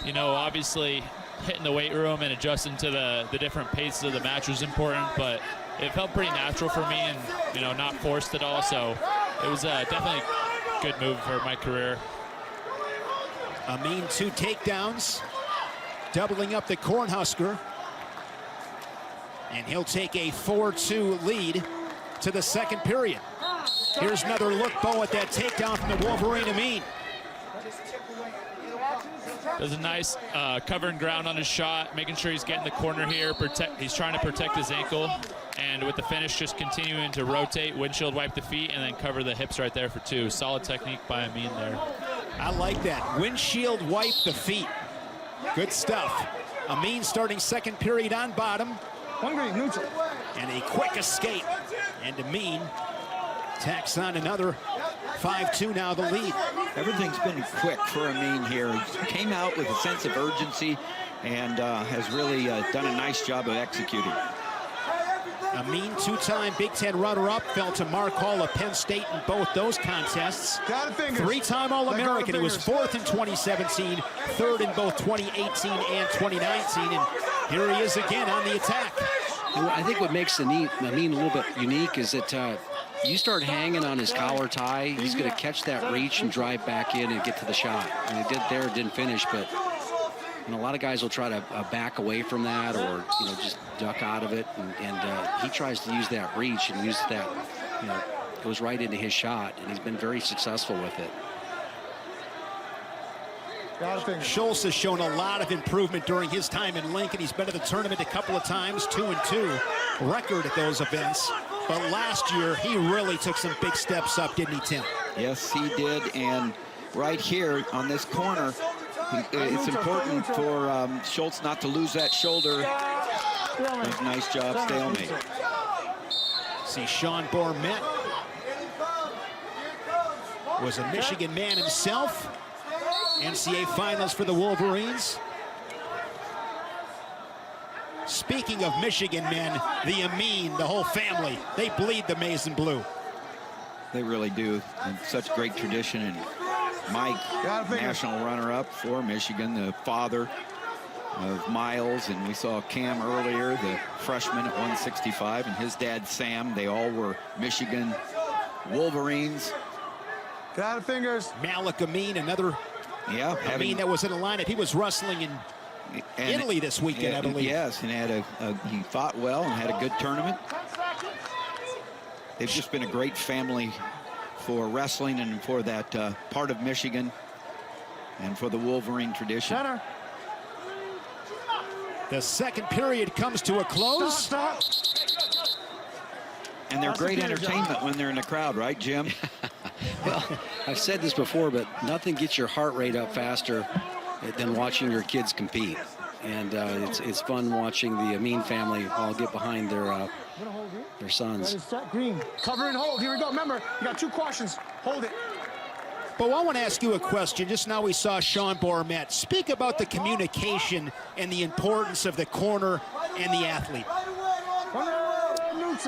you know, obviously hitting the weight room and adjusting to the different paces of the match was important, but it felt pretty natural for me and, you know, not forced at all. So it was definitely a good move for my career. Amine 2 takedowns, doubling up the Cornhusker. And he'll take a 4-2 lead to the second period. Here's another look, Bo, at that takedown from the Wolverine Amine. Does a nice covering ground on his shot, making sure he's getting the corner here. He's trying to protect his ankle. And with the finish, just continuing to rotate, windshield wipe the feet, and then cover the hips right there for 2. Solid technique by Amine there. I like that. Windshield wipe the feet. Good stuff. Amine starting second period on bottom. Neutral. And a quick escape. And Amine tacks on another 5-2 now, the lead. Everything's been quick for Amine here. He came out with a sense of urgency and has really done a nice job of executing. Amine, 2-time Big Ten runner-up, fell to Mark Hall of Penn State in both those contests. 3-time All-American. He was 4th in 2017, 3rd in both 2018 and 2019. And here he is again on the attack. I think what makes Amine a little bit unique is that you start hanging on his collar tie, he's going to catch that reach and drive back in and get to the shot. And he did there, didn't finish, but a lot of guys will try to back away from that or, just duck out of it. And he tries to use that reach and use that, goes right into his shot. And he's been very successful with it. Schultz has shown a lot of improvement during his time in Lincoln. He's been to the tournament a couple of times, 2-2 record at those events. But last year, he really took some big steps up, didn't he, Tim? Yes, he did. And right here on this corner, it's important for Schultz not to lose that shoulder. Nice job, stalemate. See, Sean Bourmet was a Michigan man himself. NCAA finals for the Wolverines. Speaking of Michigan men, the Amine, the whole family, they bleed the maize and blue. They really do. And such great tradition. And Mike, national runner-up for Michigan, the father of Myles, and we saw Cam earlier, the freshman at 165, and his dad, Sam. They all were Michigan Wolverines. Get out of fingers. Malik Amine, another Amine that was in the lineup. He was wrestling in Italy this weekend, I believe. Yes, and had he fought well and had a good tournament. They've just been a great family for wrestling and for that part of Michigan and for the Wolverine tradition. Center. The second period comes to a close. Stop. And they're great entertainment when they're in the crowd, right, Jim? Well, I've said this before, but nothing gets your heart rate up faster than watching your kids compete. And it's fun watching the Amine family all get behind their sons. Green. Cover and hold. Here we go. Remember, you got 2 cautions. Hold it. But I want to ask you a question. Just now we saw Sean Bourmet. Speak about the communication and the importance of the corner and the athlete.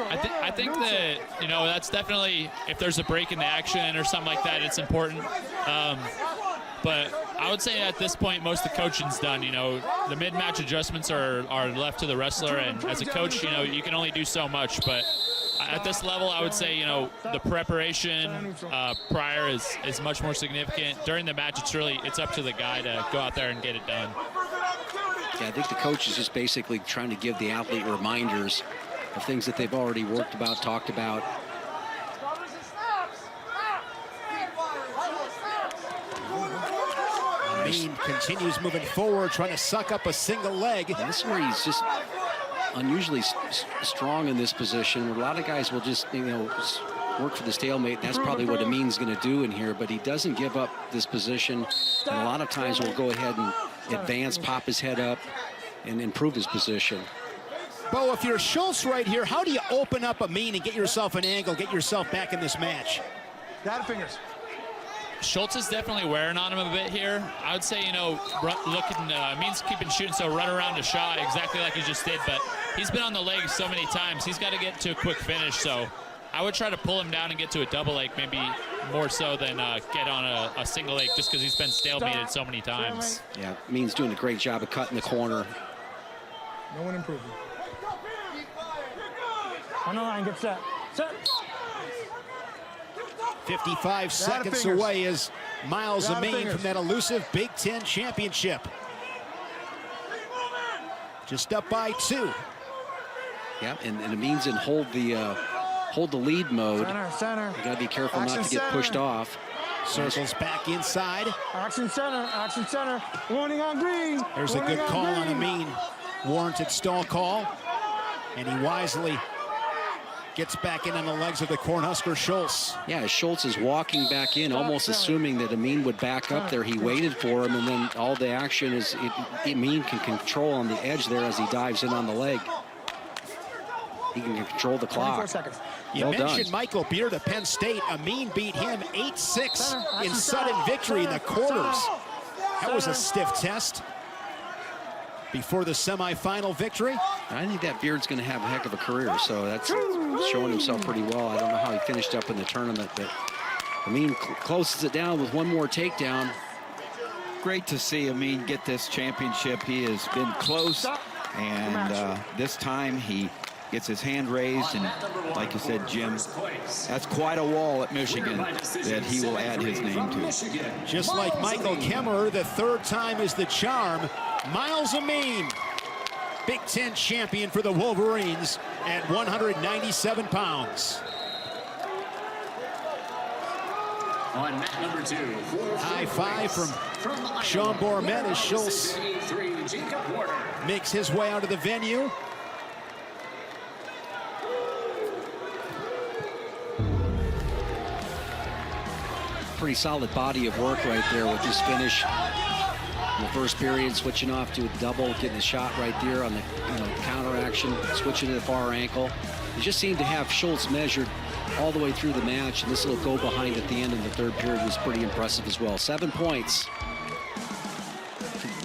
I think that, that's definitely, if there's a break in the action or something like that, it's important. But I would say at this point, most of the coaching's done. The mid-match adjustments are left to the wrestler. And as a coach, you can only do so much. But at this level, I would say, the preparation prior is much more significant. During the match, it's up to the guy to go out there and get it done. Yeah, I think the coach is just basically trying to give the athlete reminders of things that they've already worked about, talked about. Amine continues moving forward, trying to suck up a single leg. And this is where he's just unusually strong in this position. A lot of guys will just, work for the stalemate. That's probably what Amine's going to do in here, but he doesn't give up this position. And a lot of times will go ahead and advance, pop his head up, and improve his position. Bo, if you're Schultz right here, how do you open up Amine and get yourself an angle, get yourself back in this match? Data fingers. Schultz is definitely wearing on him a bit here. I would say, you know, Amine's keeping shooting, so run around a shot exactly like he just did, but he's been on the leg so many times. He's got to get to a quick finish, so I would try to pull him down and get to a double leg, maybe more so than get on a single leg, just because he's been stalemated so many times. Yeah, Amine's doing a great job of cutting the corner. No one improving. On the line, get set. Set. 55 seconds away is Myles Amine from that elusive Big Ten championship. Just up by 2. Yeah, and Amine's in hold the lead mode. Center. You got to be careful not to get pushed off. Circles back inside. Action center. Warning on green. There's a good call on Amine. Warranted stall call. And he wisely gets back in on the legs of the Cornhusker Schultz. Yeah, Schultz is walking back in, almost assuming that Amine would back up there. He waited for him, and then all the action is Amine can control on the edge there as he dives in on the leg. He can control the clock. You mentioned Michael Beard of Penn State. Amine beat him 8-6 in sudden victory in the quarters. That was a stiff test before the semifinal victory. I think that Beard's going to have a heck of a career, so that's showing himself pretty well. I don't know how he finished up in the tournament, but Amine closes it down with one more takedown. Great to see Amine get this championship. He has been close, and this time he gets his hand raised, and like you said, Jim, that's quite a wall at Michigan that he will add his name to. Just like Michael Kemerer, the 3rd time is the charm. Myles Amine, Big Ten champion for the Wolverines at 197 pounds. On mat number 2. High five from Sean Bormet as Schultz makes his way out of the venue. Pretty solid body of work right there with this finish. In the first period, switching off to a double, getting the shot right there on the counter action, switching to the far ankle. He just seemed to have Schultz measured all the way through the match, and this little go behind at the end in the 3rd period was pretty impressive as well. 7 points.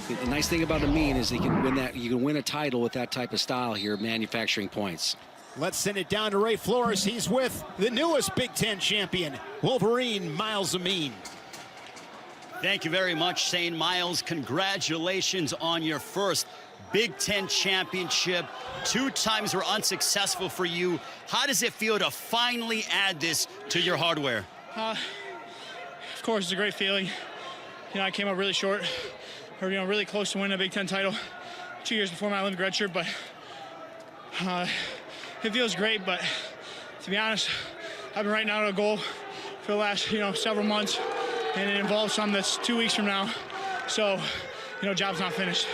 The nice thing about Amine is he can win that. You can win a title with that type of style here, manufacturing points. Let's send it down to Ray Flores. He's with the newest Big Ten champion, Wolverine Myles Amine. Thank you very much, St. Myles. Congratulations on your first Big Ten championship. 2 times were unsuccessful for you. How does it feel to finally add this to your hardware? Of course, it's a great feeling. I came up really short, or really close to winning a Big Ten title 2 years before my Olympic redshirt, but it feels great. But to be honest, I've been writing out a goal for the last several months, and it involves something that's 2 weeks from now. So, job's not finished.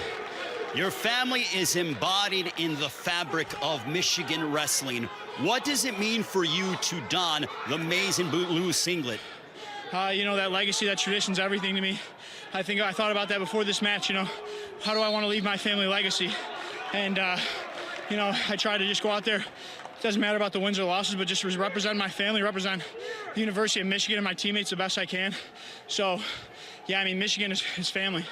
Your family is embodied in the fabric of Michigan wrestling. What does it mean for you to don the maize and blue singlet? That legacy, that tradition's everything to me. I thought about that before this match. How do I want to leave my family legacy? And I try to just go out there. It doesn't matter about the wins or losses, but just represent my family, represent the University of Michigan and my teammates the best I can. So, yeah, Michigan is family.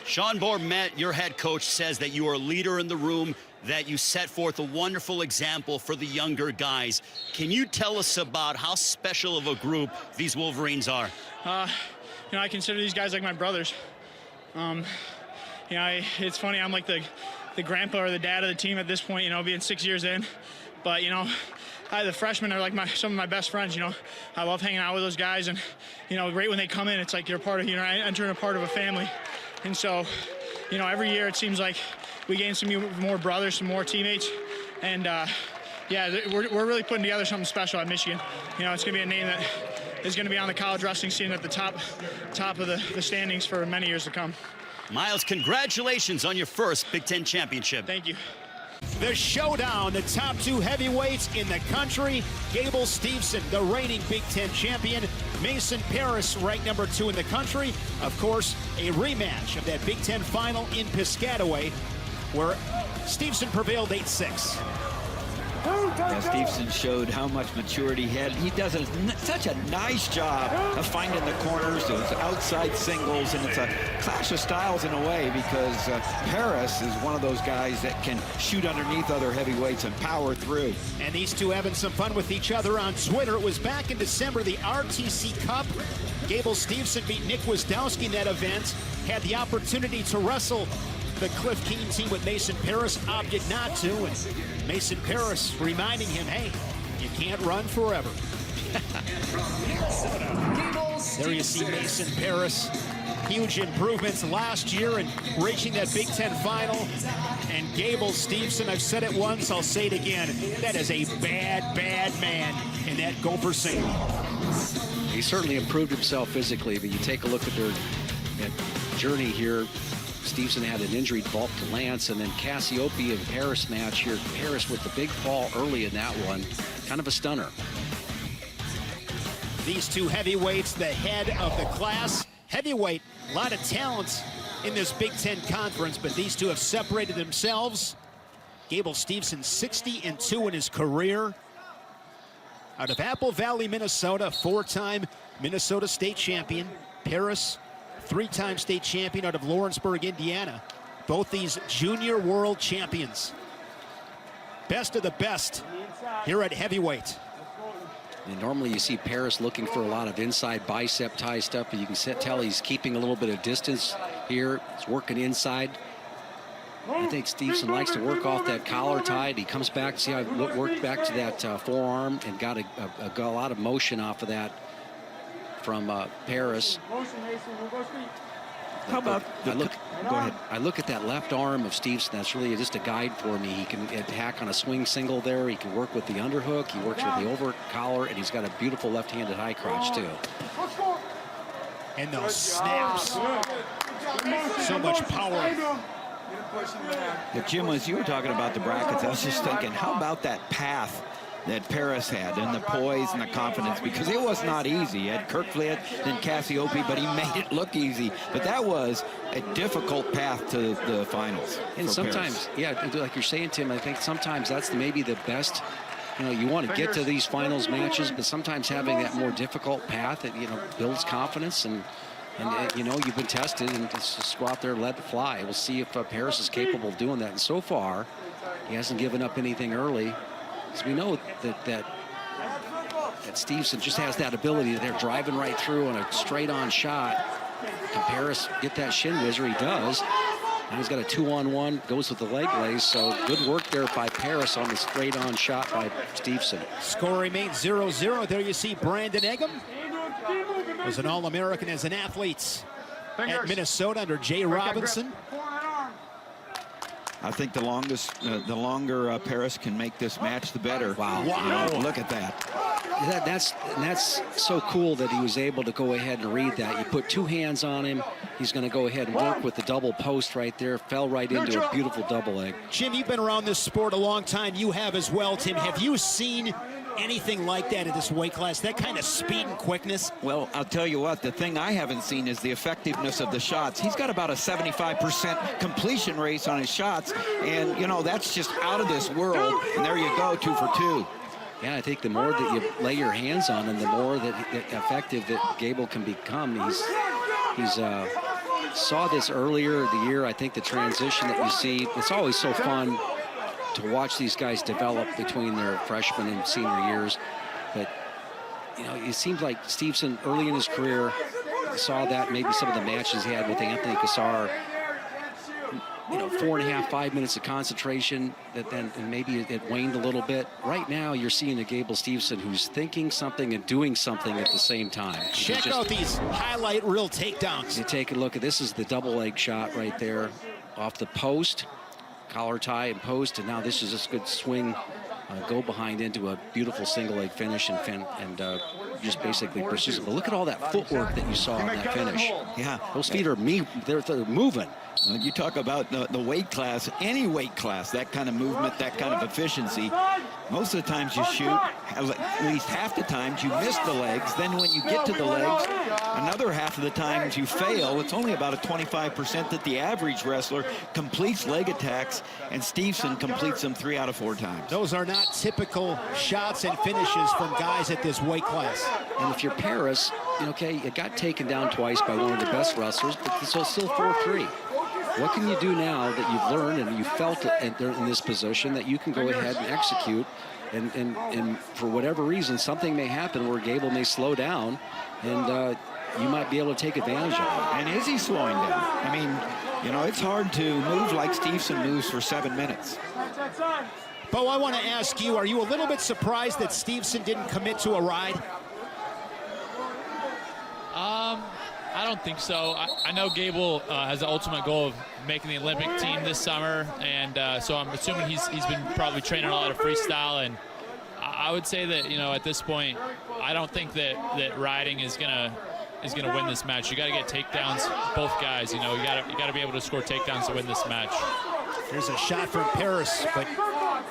Sean Bormet, your head coach, says that you are a leader in the room, that you set forth a wonderful example for the younger guys. Can you tell us about how special of a group these Wolverines are? I consider these guys like my brothers. It's funny, I'm like the grandpa or the dad of the team at this point, being 6 years in. But, the freshmen are like some of my best friends, I love hanging out with those guys. And, right when they come in, it's like you're part of, entering a part of a family. And so, every year it seems like we gain some more brothers, some more teammates. And, we're really putting together something special at Michigan. It's going to be a name that is going to be on the college wrestling scene at the top of the standings for many years to come. Myles, congratulations on your first Big Ten championship. Thank you. The showdown, the top two heavyweights in the country. Gable Stevenson, the reigning Big Ten champion. Mason Parris, ranked number 2 in the country. Of course, a rematch of that Big Ten final in Piscataway, where Stevenson prevailed 8-6. Yeah, Stevenson showed how much maturity he had. He does such a nice job of finding the corners, those outside singles, and it's a clash of styles in a way, because Parris is one of those guys that can shoot underneath other heavyweights and power through. And these two having some fun with each other on Twitter. It was back in December, the RTC Cup. Gable Stevenson beat Nick Wisdowski in that event. Had the opportunity to wrestle the Cliff Keen team with Mason Parris, opted not to, and Mason Parris reminding him, hey, you can't run forever. There you see Mason Parris. Huge improvements last year in reaching that Big Ten final. And Gable Stevenson, I've said it once, I'll say it again, that is a bad, bad man in that Gopher single. He certainly improved himself physically, but you take a look at their journey here. Stevenson had an injury bulk to Lance, and then Cassiope and Parris match here. Parris with the big fall early in that one. Kind of a stunner. These two heavyweights, the head of the class. Heavyweight, a lot of talent in this Big Ten conference, but these two have separated themselves. Gable Stevenson 60-2 in his career. Out of Apple Valley, Minnesota, 4-time Minnesota State champion. Parris, 3-time state champion out of Lawrenceburg, Indiana. Both these junior world champions. Best of the best here at heavyweight. And normally you see Parris looking for a lot of inside bicep tie stuff, but you can tell he's keeping a little bit of distance here. He's working inside. I think Stevenson likes to work off that collar tie. He comes back, see how he worked back to that forearm and got a lot of motion off of that from Parris. How about go ahead. I look at that left arm of Stevenson. That's really just a guide for me. He can attack on a swing single there. He can work with the underhook. He works with the over collar, and he's got a beautiful left-handed high crotch too. And those snaps. So much power. But Jim, as you were talking about the brackets, I was just thinking, how about that path that Parris had, and the poise and the confidence, because it was not easy. He had Kirkflint and Cassiope, but he made it look easy. But that was a difficult path to the finals. And sometimes, yeah, like you're saying, Tim, I think sometimes that's maybe the best. You know, you want to get to these finals matches, but sometimes having that more difficult path, it, builds confidence, and you've been tested, and just go out there and let it fly. We'll see if Parris is capable of doing that. And so far, he hasn't given up anything early. So we know that Stevenson just has that ability. They're driving right through on a straight-on shot. Can Parris get that shin whizzer? He does. Now he's got a 2-on-1, goes with the leg lace. So good work there by Parris on the straight-on shot by Stevenson. Score remains 0-0. There you see Brandon Eggum was an All-American as an athlete at Minnesota under Jay Robinson. I think the longer Parris can make this match, the better. Wow. Look at that. That's so cool that he was able to go ahead and read that. You put two hands on him. He's going to go ahead and work with the double post right there. Fell right into a beautiful double leg. Jim, you've been around this sport a long time. You have as well, Tim. Have you seen anything like that at this weight class, that kind of speed and quickness? Well, I'll tell you what, the thing I haven't seen is the effectiveness of the shots. He's got about a 75% completion rate on his shots, and that's just out of this world. And there you go, 2 for 2. Yeah, I think the more that you lay your hands on him, the more that effective that Gable can become. He's saw this earlier the year. I think the transition that you see, it's always so fun to watch these guys develop between their freshman and senior years. But, it seems like Stevenson early in his career saw that maybe some of the matches he had with Anthony Cassar, 4.5, 5 minutes of concentration, and maybe it waned a little bit. Right now, you're seeing a Gable Stevenson who's thinking something and doing something at the same time. Check out these highlight reel takedowns. You take a look at this is the double leg shot right there off the post. Collar tie and post, and now this is just good swing go behind into a beautiful single leg finish and just basically pursue. But look at all that footwork that you saw in that finish. Yeah, those feet are they're moving. When you talk about the weight class, any weight class, that kind of movement, that kind of efficiency, most of the times you shoot, at least half the times you miss the legs. Then when you get to the legs, another half of the times you fail. It's only about a 25% that the average wrestler completes leg attacks, and Stevenson completes them 3 out of 4 times. Those are not typical shots and finishes from guys at this weight class. And if you're Parris, okay, it got taken down twice by one of the best wrestlers, but it's still 4-3. What can you do now that you've learned and you felt it in this position that you can go ahead and execute? And for whatever reason, something may happen where Gable may slow down, and you might be able to take advantage of it. And is he slowing down? I mean, it's hard to move like Stevenson moves for 7 minutes. Bo, I want to ask you, are you a little bit surprised that Stevenson didn't commit to a ride? I don't think so. I know Gable has the ultimate goal of making the Olympic team this summer, and so I'm assuming he's been probably training a lot of freestyle. And I would say that at this point, I don't think that riding is gonna win this match. You got to get takedowns, both guys. You got to be able to score takedowns to win this match. There's a shot from Parris, but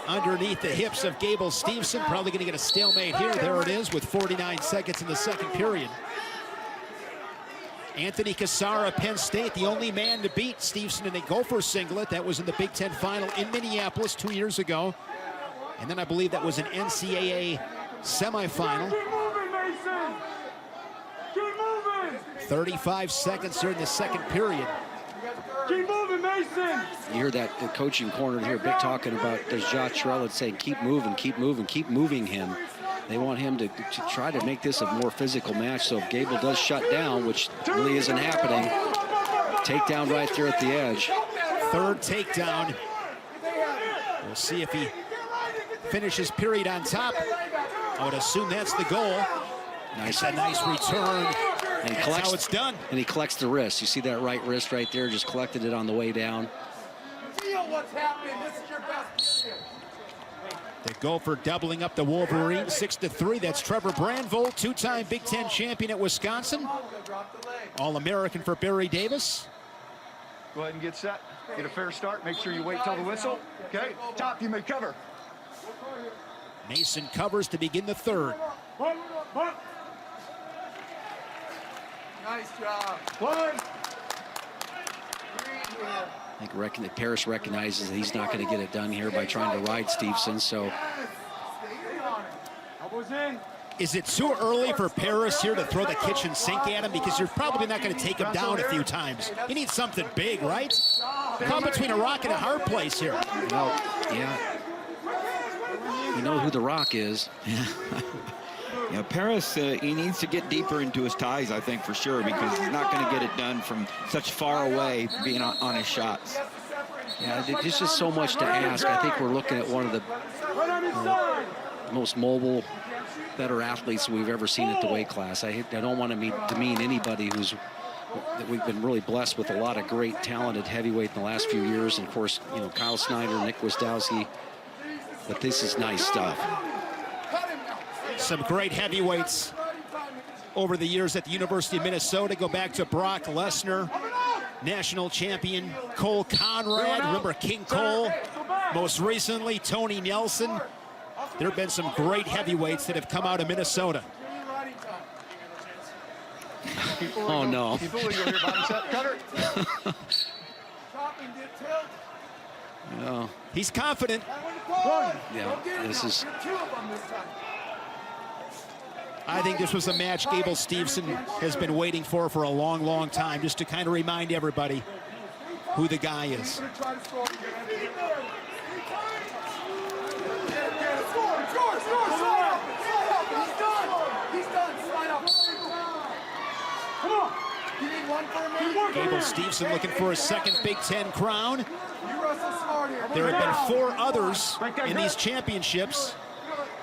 underneath the hips of Gable Stevenson, probably going to get a stalemate here. There it is with 49 seconds in the second period. Anthony Cassara, Penn State, the only man to beat Stevenson in a Gopher singlet. That was in the Big Ten final in Minneapolis 2 years ago. And then I believe that was an NCAA semifinal. 35 seconds here in the second period. Keep moving, Mason. You hear that the coaching corner here, big talking about, there's Josh Schroder saying, keep moving, keep moving, keep moving him. They want him to try to make this a more physical match. So if Gable does shut down, which really isn't happening, takedown right there at the edge. Third takedown. We'll see if he finishes period on top. I would assume that's the goal. Nice. A nice return. And he that's collects, how it's done. And he collects the wrist. You see that right wrist right there? Just collected it on the way down. Feel what's happening. This is your best period. The Gopher doubling up the Wolverine 6-3. That's Trevor Brandvold, two-time Big Ten champion at Wisconsin. All-American for Barry Davis. Go ahead and get set. Get a fair start. Make sure you wait till the whistle. Okay, top, you may cover. Mason covers to begin the third. Nice job. One. I think Parris recognizes that he's not going to get it done here by trying to ride Stevenson. So, is it too early for Parris here to throw the kitchen sink at him? Because you're probably not going to take him down a few times. He needs something big, right? Caught between a rock and a hard place here. Well, yeah. You know who the rock is. Yeah, Parris, he needs to get deeper into his ties, I think, for sure, because he's not going to get it done from such far away being on his shots. Yeah, there's just so much to ask. I think we're looking at one of the most mobile, better athletes we've ever seen at the weight class. I don't want to demean anybody that we've been really blessed with a lot of great, talented heavyweight in the last few years. And, of course, Kyle Snyder, Nick Wisdowski. But this is nice stuff. Some great heavyweights over the years at the University of Minnesota. Go back to Brock Lesnar, national champion Cole Conrad. Remember King Cole? Most recently, Tony Nelson. There have been some great heavyweights that have come out of Minnesota. Oh, no. No. He's confident. Yeah, this is... I think this was a match Gable Stevenson has been waiting for a long, long time, just to kind of remind everybody who the guy is. Gable Stevenson looking for a second Big Ten crown. There have been 4 others in these championships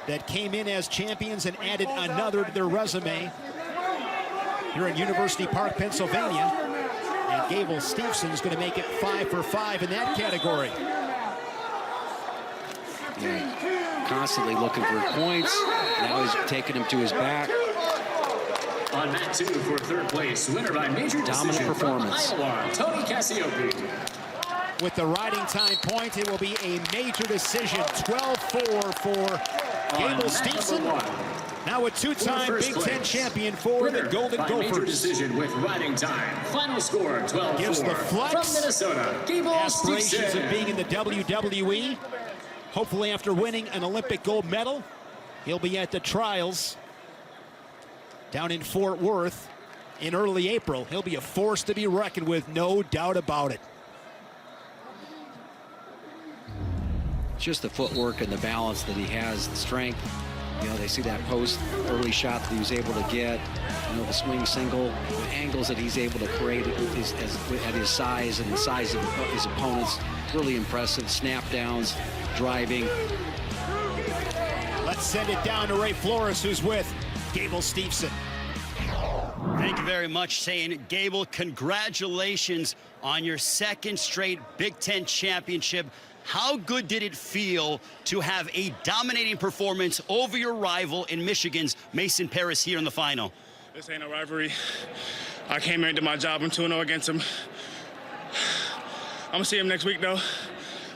that came in as champions and added another to their resume here in University Park, Pennsylvania. And Gable Stevenson is going to make it 5 for 5 in that category. Yeah. constantly looking for points. Now he's taking him to his back. On mat 2 for third place, winner by major Dominant decision performance. from Iowa, Tony Cassiope. With the riding time point, it will be a major decision. 12-4 for Gable Stevenson. Now a two-time Big Ten champion for the Golden Major Gophers. decision with riding time. Final score 12-4. Gives the Flex from Minnesota, Gable aspirations Stevenson. of being in the WWE. Hopefully after winning an Olympic gold medal, he'll be at the trials down in Fort Worth in early April. He'll be a force to be reckoned with, no doubt about it. Just the footwork and the balance that he has, the strength. You know, they see that post early shot that he was able to get. You know, the swing single, the angles that he's able to create at his size and the size of his opponents. Really impressive. Snap downs, driving. Let's send it down to Ray Flores, who's with Gable Stevenson. Thank you very much, Shane. Gable, congratulations on your second straight Big Ten championship. How good did it feel to have a dominating performance over your rival in Michigan's Mason Parris here in the final? This ain't a rivalry. I came here and did my job. I'm 2-0 against him. I'm gonna see him next week, though.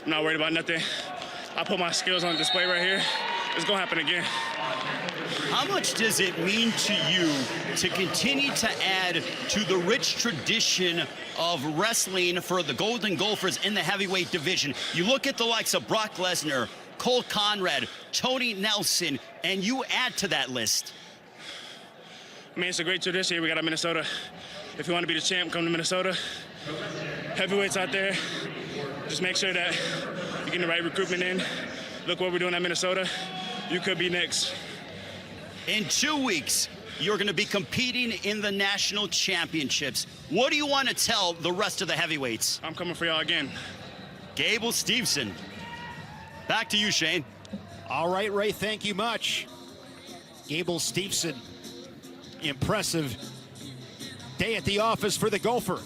I'm not worried about nothing. I put my skills on display right here. It's gonna happen again. How much does it mean to you to continue to add to the rich tradition of wrestling for the Golden Gophers in the heavyweight division? You look at the likes of Brock Lesnar, Cole Conrad, Tony Nelson, and you add to that list. I mean, it's a great tradition here. We got out Minnesota. If you want to be the champ, come to Minnesota. Heavyweights out there, just make sure that you're getting the right recruitment in. Look what we're doing at Minnesota. You could be next. In 2 weeks, you're going to be competing in the national championships. What do you want to tell the rest of the heavyweights? I'm coming for y'all again. Gable Stevenson. Back to you, Shane. All right, Ray, thank you much. Gable Stevenson, impressive day at the office for the Gopher.